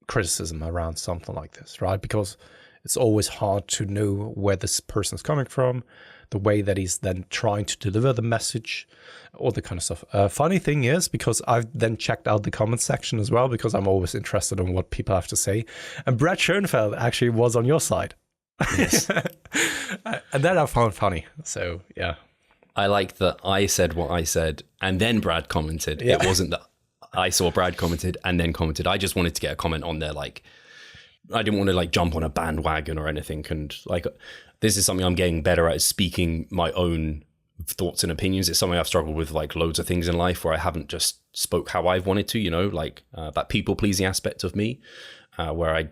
criticism around something like this, right? Because it's always hard to know where this person is coming from, the way that he's then trying to deliver the message, all the kind of stuff. Funny thing is, because I've then checked out the comment section as well, because I'm always interested in what people have to say. And Brad Schoenfeld actually was on your side. Yes. And that I found funny. So, yeah. I like that I said what I said and then Brad commented. Yeah. It wasn't that I saw Brad commented and then commented. I just wanted to get a comment on there. I didn't want to jump on a bandwagon or anything. And this is something I'm getting better at, is speaking my own thoughts and opinions. It's something I've struggled with loads of things in life, where I haven't just spoke how I've wanted to, that people pleasing aspect of me, where I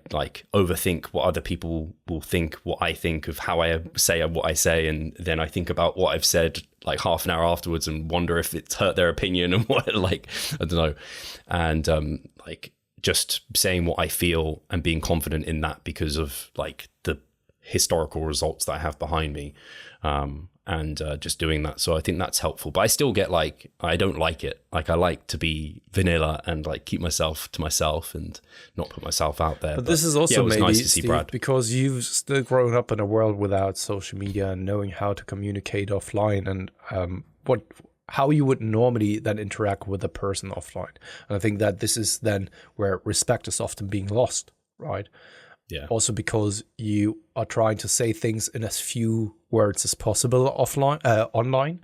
overthink what other people will think, what I think of how I say what I say. And then I think about what I've said half an hour afterwards and wonder if it's hurt their opinion and what, I don't know. And just saying what I feel and being confident in that because of the historical results that I have behind me. And just doing that. So I think that's helpful, but I still get I don't like it. I like to be vanilla and keep myself to myself and not put myself out there. But this is also it was maybe, nice to see Steve, Brad, because you've still grown up in a world without social media and knowing how to communicate offline and how you would normally then interact with a person offline. And I think that this is then where respect is often being lost, right? Yeah. Also because you are trying to say things in as few words as possible online.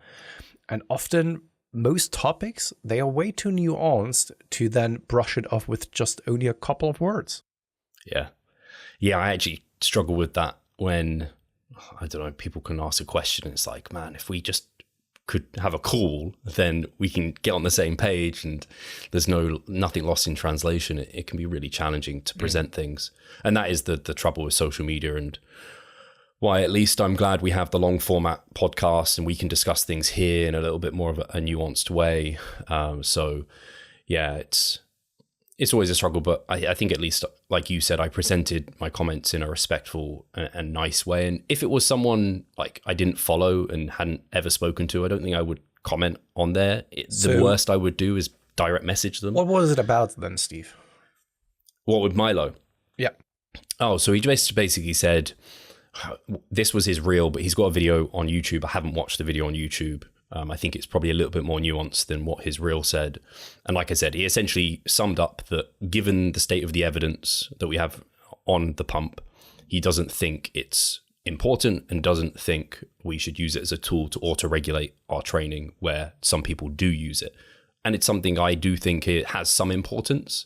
And often most topics, they are way too nuanced to then brush it off with just only a couple of words. Yeah. Yeah, I actually struggle with that when, I don't know, people can ask a question and it's man, if we just could have a call, then we can get on the same page and there's nothing lost in translation. It can be really challenging to present things. And that is the trouble with social media, and why at least I'm glad we have the long format podcast and we can discuss things here in a little bit more of a nuanced way. So yeah, it's always a struggle, but I think at least, like you said, I presented my comments in a respectful and nice way. And if it was someone I didn't follow and hadn't ever spoken to, I don't think I would comment on there. The worst I would do is direct message them. What was it about then, Steve? What with Milo? Yeah. Oh, so he basically said this was his reel, but he's got a video on YouTube. I haven't watched the video on YouTube. I think it's probably a little bit more nuanced than what his reel said. And like I said, he essentially summed up that given the state of the evidence that we have on the pump, he doesn't think it's important and doesn't think we should use it as a tool to auto-regulate our training, where some people do use it. And it's something I do think it has some importance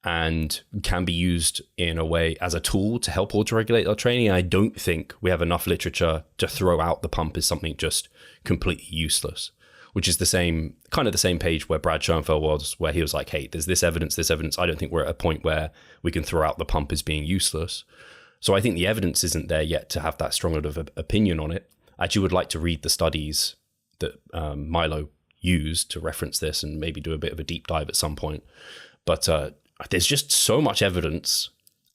and can be used in a way as a tool to help auto-regulate our training. I don't think we have enough literature to throw out the pump as something just completely useless. which is kind of the same page where Brad Schoenfeld was, where he was like, hey, there's this evidence. I don't think we're at a point where we can throw out the pump as being useless. So I think the evidence isn't there yet to have that strong of opinion on it. I actually would like to read the studies that Milo used to reference this and maybe do a bit of a deep dive at some point. But there's just so much evidence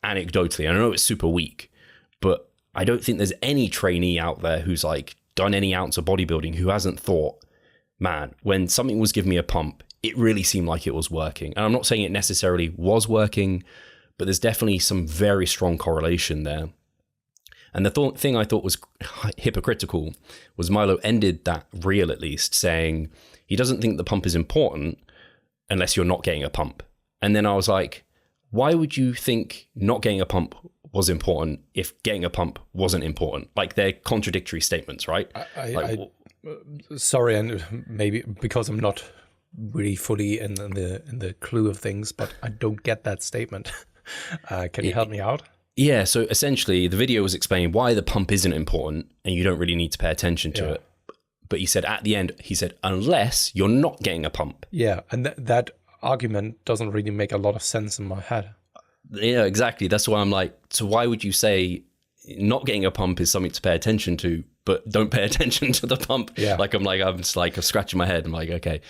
anecdotally. I know it's super weak, but I don't think there's any trainee out there who's like done any ounce of bodybuilding who hasn't thought, man, when something was giving me a pump, it really seemed like it was working. And I'm not saying it necessarily was working, but there's definitely some very strong correlation there. And the thing I thought was hypocritical was Milo ended that reel, at least, saying he doesn't think the pump is important unless you're not getting a pump. And then I was like, why would you think not getting a pump was important if getting a pump wasn't important? Like, they're contradictory statements, right? Sorry, and maybe because I'm not really fully in the clue of things, but I don't get that statement. Can you help me out? Yeah, so essentially the video was explaining why the pump isn't important and you don't really need to pay attention to it. But he said at the end, unless you're not getting a pump. Yeah, and that argument doesn't really make a lot of sense in my head. Yeah, exactly. That's why I'm like, so why would you say not getting a pump is something to pay attention to, but don't pay attention to the pump? Yeah. I'm scratching my head. I'm like, okay,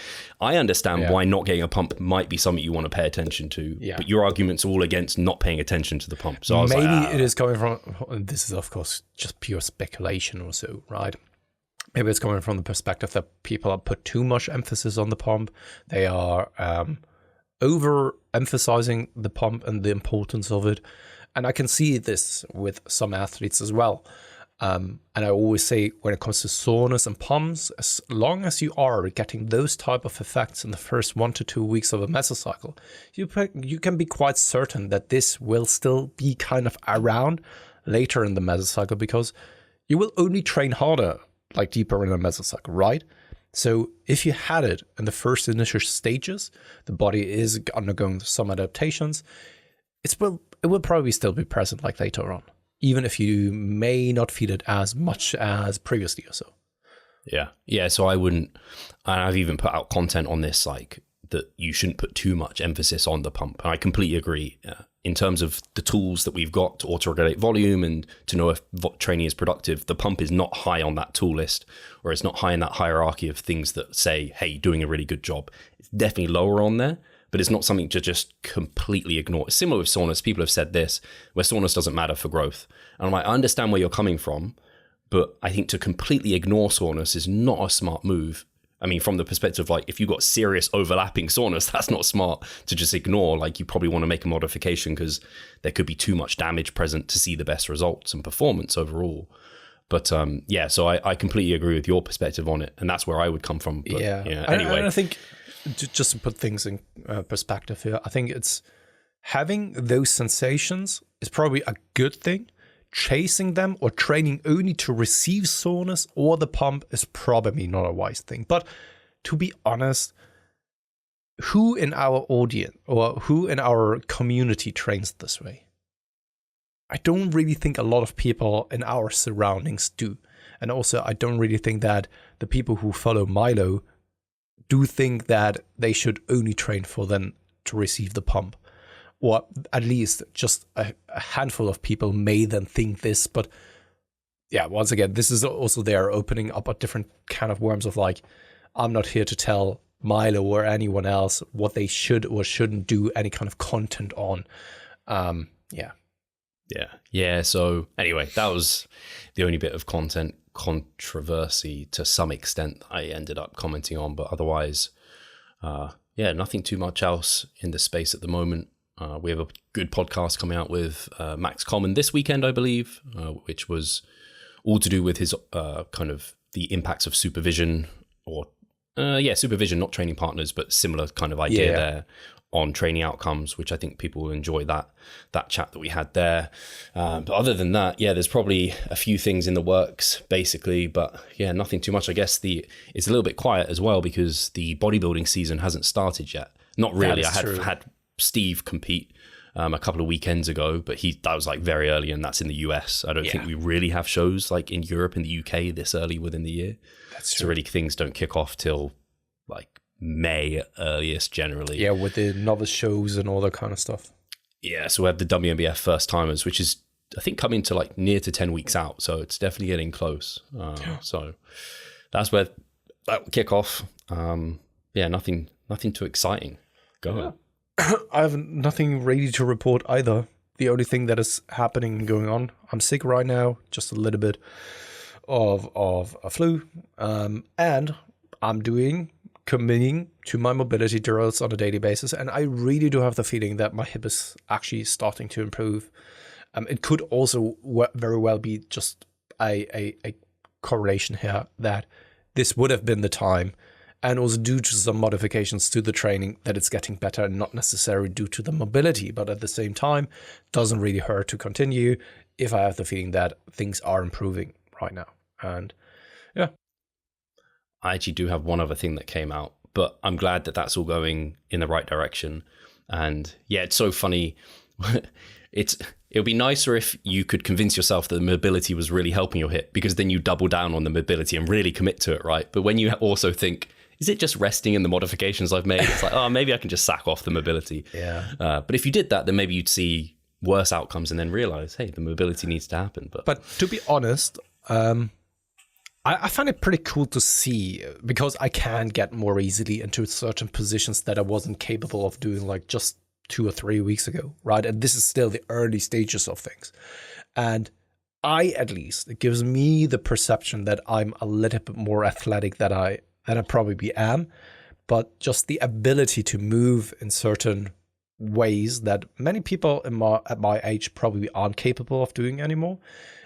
I understand why not getting a pump might be something you want to pay attention to, but your argument's all against not paying attention to the pump. So I was maybe it is coming from, this is of course just pure speculation or so, right? Maybe it's coming from the perspective that people have put too much emphasis on the pump. They are over-emphasizing the pump and the importance of it. And I can see this with some athletes as well. And I always say when it comes to soreness and pumps, as long as you are getting those type of effects in the first 1 to 2 weeks of a mesocycle, you can be quite certain that this will still be kind of around later in the mesocycle, because you will only train harder, like deeper in a mesocycle, right? So if you had it in the first initial stages, the body is undergoing some adaptations. It will probably still be present like later on, even if you may not feel it as much as previously or so. Yeah. So I wouldn't, and I've even put out content on this, like that you shouldn't put too much emphasis on the pump. And I completely agree. In terms of the tools that we've got to auto-regulate volume and to know if training is productive, the pump is not high on that tool list, or it's not high in that hierarchy of things that say, hey, you're doing a really good job. It's definitely lower on there, but it's not something to just completely ignore. It's similar with soreness. People have said this, where soreness doesn't matter for growth. And I'm like, I understand where you're coming from, but I think to completely ignore soreness is not a smart move. I mean, from the perspective, like if you've got serious overlapping soreness, that's not smart to just ignore. Like you probably want to make a modification because there could be too much damage present to see the best results and performance overall. But so I completely agree with your perspective on it. And that's where I would come from. But, anyway. And I think just to put things in perspective here, I think it's having those sensations is probably a good thing. Chasing them or training only to receive soreness or the pump is probably not a wise thing. But to be honest, who in our audience or who in our community trains this way? I don't really think a lot of people in our surroundings do. And also, I don't really think that the people who follow Milo do think that they should only train for them to receive the pump. Or at least just a handful of people may then think this. But yeah, once again, this is also there opening up a different kind of worms of like, I'm not here to tell Milo or anyone else what they should or shouldn't do any kind of content on. Yeah. So anyway, that was the only bit of content controversy to some extent I ended up commenting on. But otherwise, nothing too much else in the space at the moment. We have a good podcast coming out with Max Common this weekend, I believe, which was all to do with his kind of the impacts of supervision or supervision, not training partners, but similar kind of idea there on training outcomes, which I think people will enjoy that chat that we had there. But other than that, there's probably a few things in the works basically, but nothing too much. I guess it's a little bit quiet as well because the bodybuilding season hasn't started yet. Not really. I had Steve compete a couple of weekends ago, but that was like very early, and that's in the US. I don't think we really have shows like in Europe and the UK this early within the year. That's true. So really things don't kick off till like May earliest generally. Yeah, with the novice shows and all that kind of stuff. Yeah, so we have the WNBF first timers, which is I think coming to like near to 10 weeks out. So it's definitely getting close. So that's where that will kick off. Nothing too exciting. Go on. I have nothing really to report either. The only thing that is happening and going on, I'm sick right now, just a little bit of a flu. And I'm committing to my mobility drills on a daily basis. And I really do have the feeling that my hip is actually starting to improve. It could also very well be just a correlation here that this would have been the time, and also due to some modifications to the training, that it's getting better, and not necessarily due to the mobility, but at the same time, doesn't really hurt to continue if I have the feeling that things are improving right now. And yeah. I actually do have one other thing that came out, but I'm glad that that's all going in the right direction. And yeah, it's so funny. It would be nicer if you could convince yourself that the mobility was really helping your hip, because then you double down on the mobility and really commit to it, right? But when you also think, is it just resting in the modifications I've made? It's like, oh, maybe I can just sack off the mobility. Yeah. But if you did that, then maybe you'd see worse outcomes and then realize, hey, the mobility needs to happen. But to be honest, I find it pretty cool to see, because I can get more easily into certain positions that I wasn't capable of doing like just 2 or 3 weeks ago, right? And this is still the early stages of things. And it gives me the perception that I'm a little bit more athletic than I probably am, but just the ability to move in certain ways that many people at my age probably aren't capable of doing anymore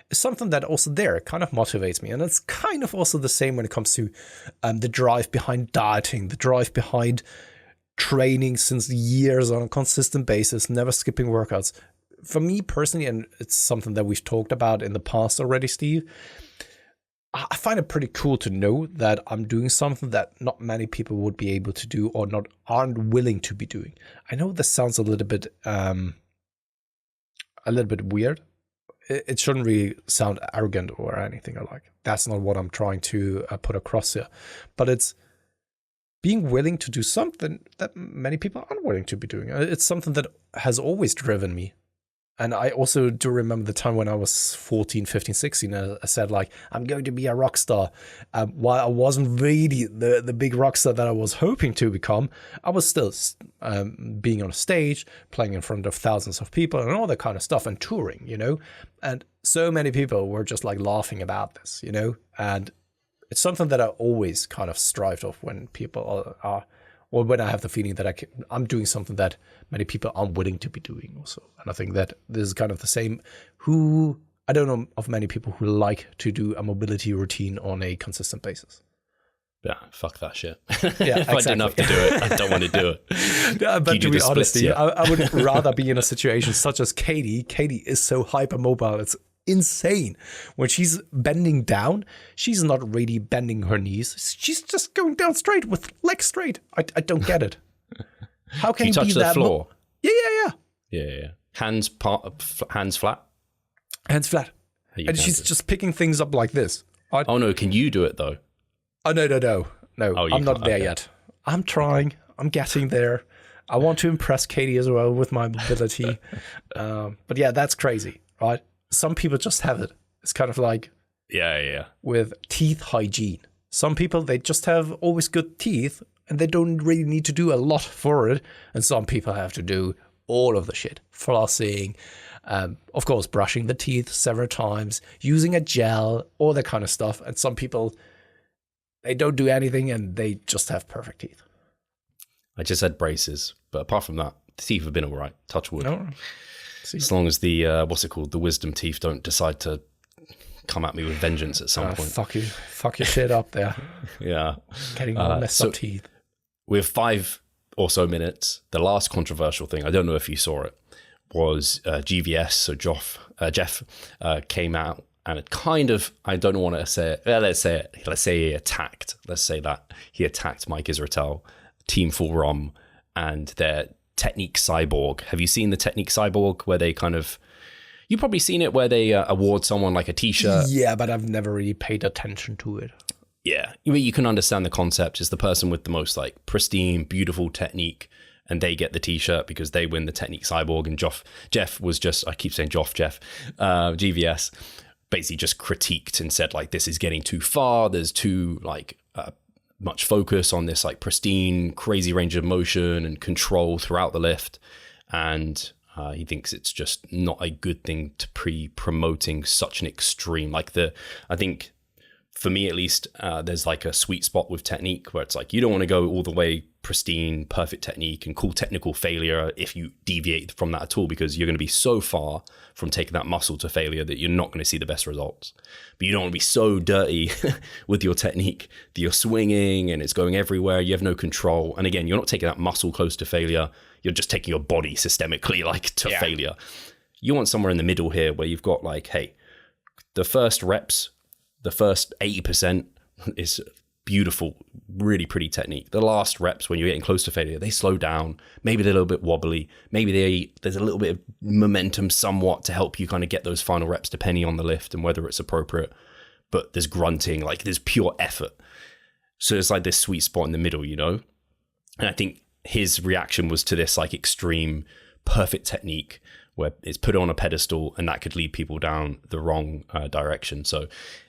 is something that also there kind of motivates me. And it's kind of also the same when it comes to the drive behind dieting, the drive behind training since years on a consistent basis, never skipping workouts. For me personally, and it's something that we've talked about in the past already, Steve, I find it pretty cool to know that I'm doing something that not many people would be able to do, or aren't willing to be doing. I know this sounds a little bit weird. It shouldn't really sound arrogant or anything like. That's not what I'm trying to put across here. But it's being willing to do something that many people aren't willing to be doing. It's something that has always driven me. And I also do remember the time when I was 14, 15, 16, I said, like, I'm going to be a rock star. While I wasn't really the big rock star that I was hoping to become, I was still being on a stage, playing in front of thousands of people and all that kind of stuff, and touring, And so many people were just like laughing about this, And it's something that I always kind of strived of when people are, or when I have the feeling that I'm doing something that many people aren't willing to be doing also. And I think that this is kind of the same. I don't know of many people who like to do a mobility routine on a consistent basis. Yeah, fuck that shit. Yeah, if I didn't have to do it, I don't want to do it. Yeah, but to be honest, yeah. I would rather be in a situation such as Katie. Katie is so hypermobile. It's insane. When she's bending down, she's not really bending her knees. She's just going down straight with legs straight. I don't get it. How can you touch be the that floor? Yeah. Hands flat. Hands flat. And she's just picking things up like this. Oh no, can you do it though? Oh no. Oh, I'm not there yet. I'm trying. I'm getting there. I want to impress Katie as well with my mobility. But yeah, that's crazy, right? Some people just have it. It's kind of like with teeth hygiene. Some people, they just have always good teeth and they don't really need to do a lot for it. And some people have to do all of the shit. Flossing, of course, brushing the teeth several times, using a gel, all that kind of stuff. And some people, they don't do anything and they just have perfect teeth. I just had braces, but apart from that, the teeth have been all right. Touch wood. No. As long as the the wisdom teeth don't decide to come at me with vengeance at some point. Fuck your shit up there. Yeah, getting all messed up teeth. We have 5 or so minutes. The last controversial thing, I don't know if you saw it, was GVS. So Jeff came out and it kind of, I don't want to say it. Let's say he attacked. Let's say that he attacked Mike Israetel, Team Full Rom, and their Technique Cyborg. Have you seen the Technique Cyborg where they kind of, you've probably seen it where they award someone like a t-shirt? Yeah, but I've never really paid attention to it. Yeah, you can understand the concept. It's the person with the most like pristine, beautiful technique, and they get the t-shirt because they win the Technique Cyborg. And Jeff was just, I keep saying Jeff, GVS, basically just critiqued and said like, this is getting too far. There's too like much focus on this like pristine, crazy range of motion and control throughout the lift. And he thinks it's just not a good thing to promoting such an extreme, like I think for me at least, there's like a sweet spot with technique where it's like, you don't want to go all the way pristine, perfect technique and cool technical failure if you deviate from that at all, because you're going to be so far from taking that muscle to failure that you're not going to see the best results. But you don't want to be so dirty with your technique that you're swinging and it's going everywhere. You have no control. And again, you're not taking that muscle close to failure. You're just taking your body systemically like to failure. You want somewhere in the middle here where you've got like, hey, the first reps, the first 80% is beautiful, really pretty technique. The last reps, when you're getting close to failure, they slow down. Maybe they're a little bit wobbly. Maybe there's a little bit of momentum somewhat to help you kind of get those final reps depending on the lift and whether it's appropriate. But there's grunting, like there's pure effort. So it's like this sweet spot in the middle, you know? And I think his reaction was to this like extreme, perfect technique where it's put on a pedestal and that could lead people down the wrong direction. So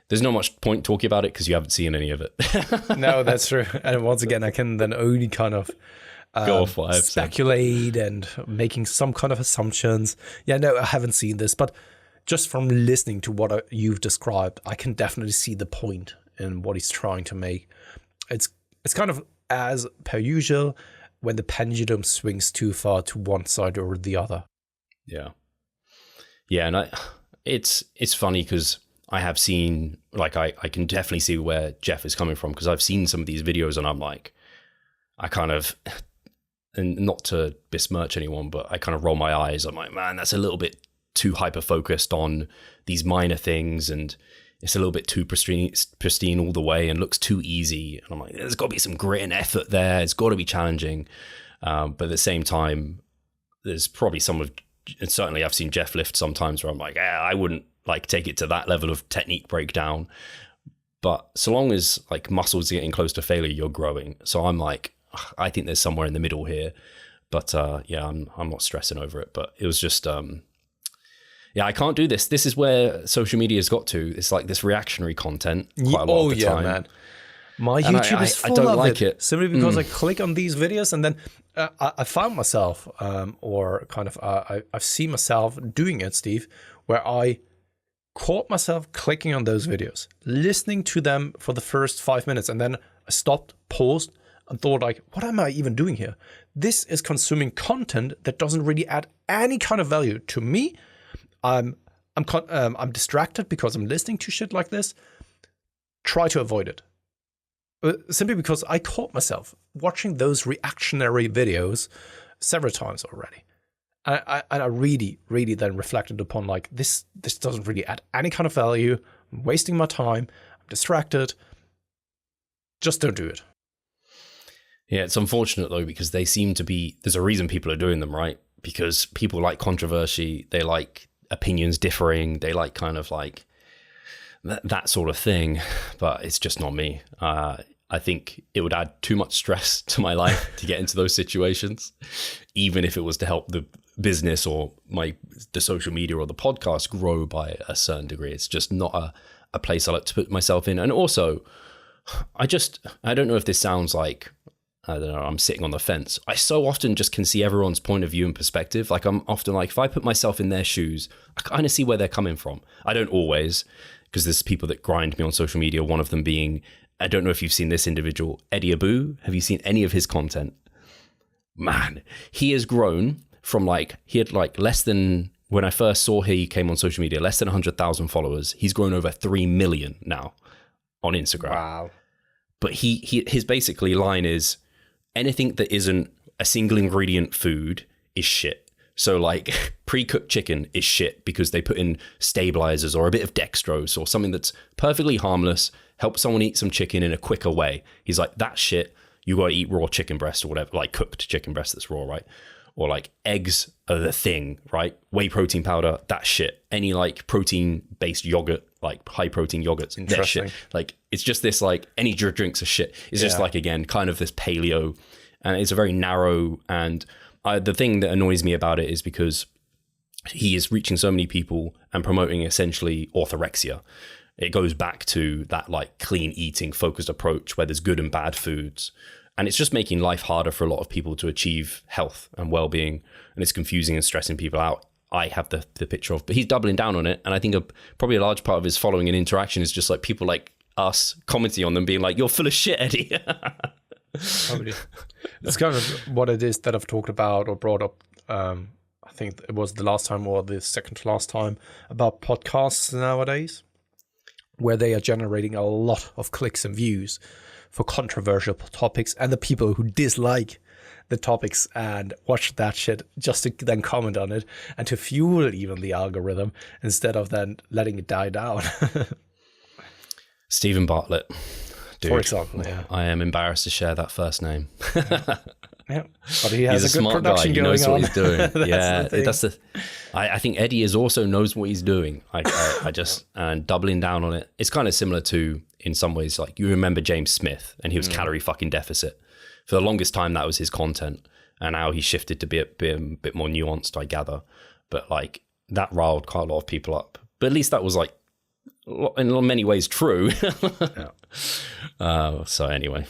there's not much point talking about it because you haven't seen any of it. No, that's true. And once again, I can then only kind of go off what I've speculate and making some kind of assumptions. Yeah, no, I haven't seen this, but just from listening to what you've described, I can definitely see the point in what he's trying to make. It's kind of as per usual when the pendulum swings too far to one side or the other. Yeah. Yeah, and it's funny because I have seen, like, I can definitely see where Jeff is coming from because I've seen some of these videos and I'm like, I kind of, and not to besmirch anyone, but I kind of roll my eyes. I'm like, man, that's a little bit too hyper-focused on these minor things and it's a little bit too pristine all the way and looks too easy. And I'm like, there's got to be some grit and effort there. It's got to be challenging. But at the same time, there's probably and certainly I've seen Jeff lift sometimes where I'm like, I wouldn't like take it to that level of technique breakdown. But so long as like muscles are getting close to failure, you're growing. So I'm like, I think there's somewhere in the middle here. But yeah, I'm not stressing over it. But it was just, yeah, I can't do this. This is where social media has got to. It's like this reactionary content quite a lot of the time. Man. My YouTube is full I don't of like it. Simply because I click on these videos and then I found myself, or kind of I've seen myself doing it, Steve, where I caught myself clicking on those videos, listening to them for the first 5 minutes, and then I stopped, paused, and thought like, what am I even doing here? This is consuming content that doesn't really add any kind of value to me. I'm distracted because I'm listening to shit like this. Try to avoid it. Simply because I caught myself watching those reactionary videos several times already. And I really, really then reflected upon like, this doesn't really add any kind of value. I'm wasting my time. I'm distracted. Just don't do it. Yeah, it's unfortunate though, because they seem to be, there's a reason people are doing them, right? Because people like controversy. They like opinions differing. They like kind of like that sort of thing. But it's just not me. I think it would add too much stress to my life to get into those situations, even if it was to help the business or the social media or the podcast grow by a certain degree. It's just not a place I like to put myself in. And also, I don't know if this sounds like, I don't know, I'm sitting on the fence. I so often just can see everyone's point of view and perspective. Like I'm often like, if I put myself in their shoes, I kind of see where they're coming from. I don't always, because there's people that grind me on social media. One of them being, I don't know if you've seen this individual, Eddie Abou. Have you seen any of his content? Man, he has grown from like, he had like less than, when I first saw he came on social media, less than 100,000 followers. He's grown over 3 million now on Instagram. Wow. But his basically line is, anything that isn't a single ingredient food is shit. So like pre-cooked chicken is shit because they put in stabilizers or a bit of dextrose or something that's perfectly harmless, help someone eat some chicken in a quicker way. He's like, that's shit. You got to eat raw chicken breast or whatever, like cooked chicken breast that's raw, right? or like eggs are the thing, right? Whey protein powder, that shit. Any like protein based yogurt, like high protein yogurts, that shit. Like it's just this like energy drinks are shit. It's just like, again, kind of this paleo, and it's a very narrow. And the thing that annoys me about it is because he is reaching so many people and promoting essentially orthorexia. It goes back to that like clean eating focused approach where there's good and bad foods. And it's just making life harder for a lot of people to achieve health and well-being. And it's confusing and stressing people out. I have the picture of, but he's doubling down on it. And I think probably a large part of his following and interaction is just like people like us commenting on them being like, you're full of shit, Eddie. It's kind of what it is that I've talked about or brought up. I think it was the last time or the second to last time about podcasts nowadays, where they are generating a lot of clicks and views for controversial topics, and the people who dislike the topics and watch that shit just to then comment on it and to fuel even the algorithm instead of then letting it die down. Stephen Bartlett. Dude, for example, yeah. I am embarrassed to share that first name. Yeah, but he has he's a good smart production guy. He going knows on. what he's doing. That's the thing. I think Eddie is also knows what he's doing. I just and doubling down on it. It's kind of similar to, in some ways, like you remember James Smith and he was calorie fucking deficit. For the longest time, that was his content, and now he shifted to be a bit more nuanced, I gather. But like that riled quite a lot of people up. But at least that was like in many ways true. So anyway,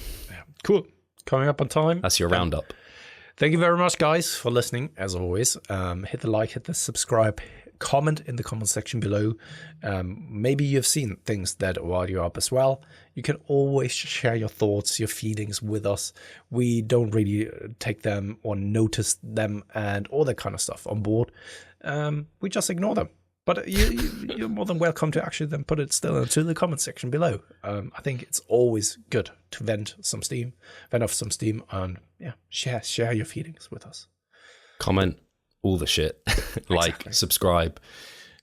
Cool. Coming up on time. that's your roundup. Thank you very much, guys, for listening. As always, hit the like, hit the subscribe, comment in the comment section below. Maybe you've seen things that wild you up as well. You can always share your thoughts, your feelings with us. We don't really take them or notice them and all that kind of stuff on board. We just ignore them. But you're more than welcome to actually then put it still into the comment section below. I think it's always good to vent off some steam, and share your feelings with us. Comment all the shit. Like, subscribe,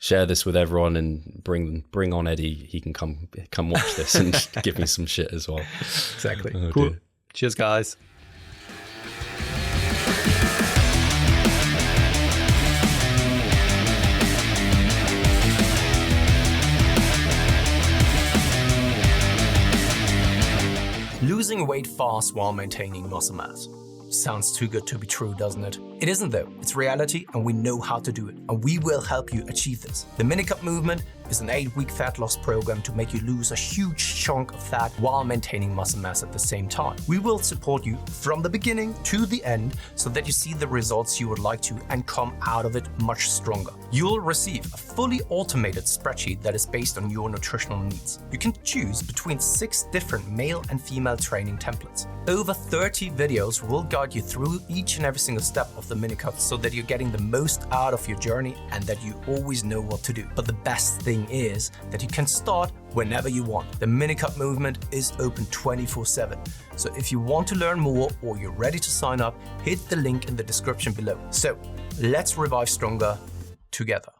share this with everyone, and bring on Eddie. He can come watch this and give me some shit as well. Exactly. Oh, cool. dear. Cheers, guys. Losing weight fast while maintaining muscle mass. Sounds too good to be true, doesn't it? It isn't though. It's reality and we know how to do it, and we will help you achieve this. The Minicut Movement is an 8-week fat loss program to make you lose a huge chunk of fat while maintaining muscle mass at the same time. We will support you from the beginning to the end so that you see the results you would like to and come out of it much stronger. You'll receive a fully automated spreadsheet that is based on your nutritional needs. You can choose between 6 different male and female training templates. Over 30 videos will guide you through each and every single step of the Minicut so that you're getting the most out of your journey and that you always know what to do. But the best thing is that you can start whenever you want. The Minicut Movement is open 24/7. So if you want to learn more or you're ready to sign up, hit the link in the description below. So let's revive stronger together.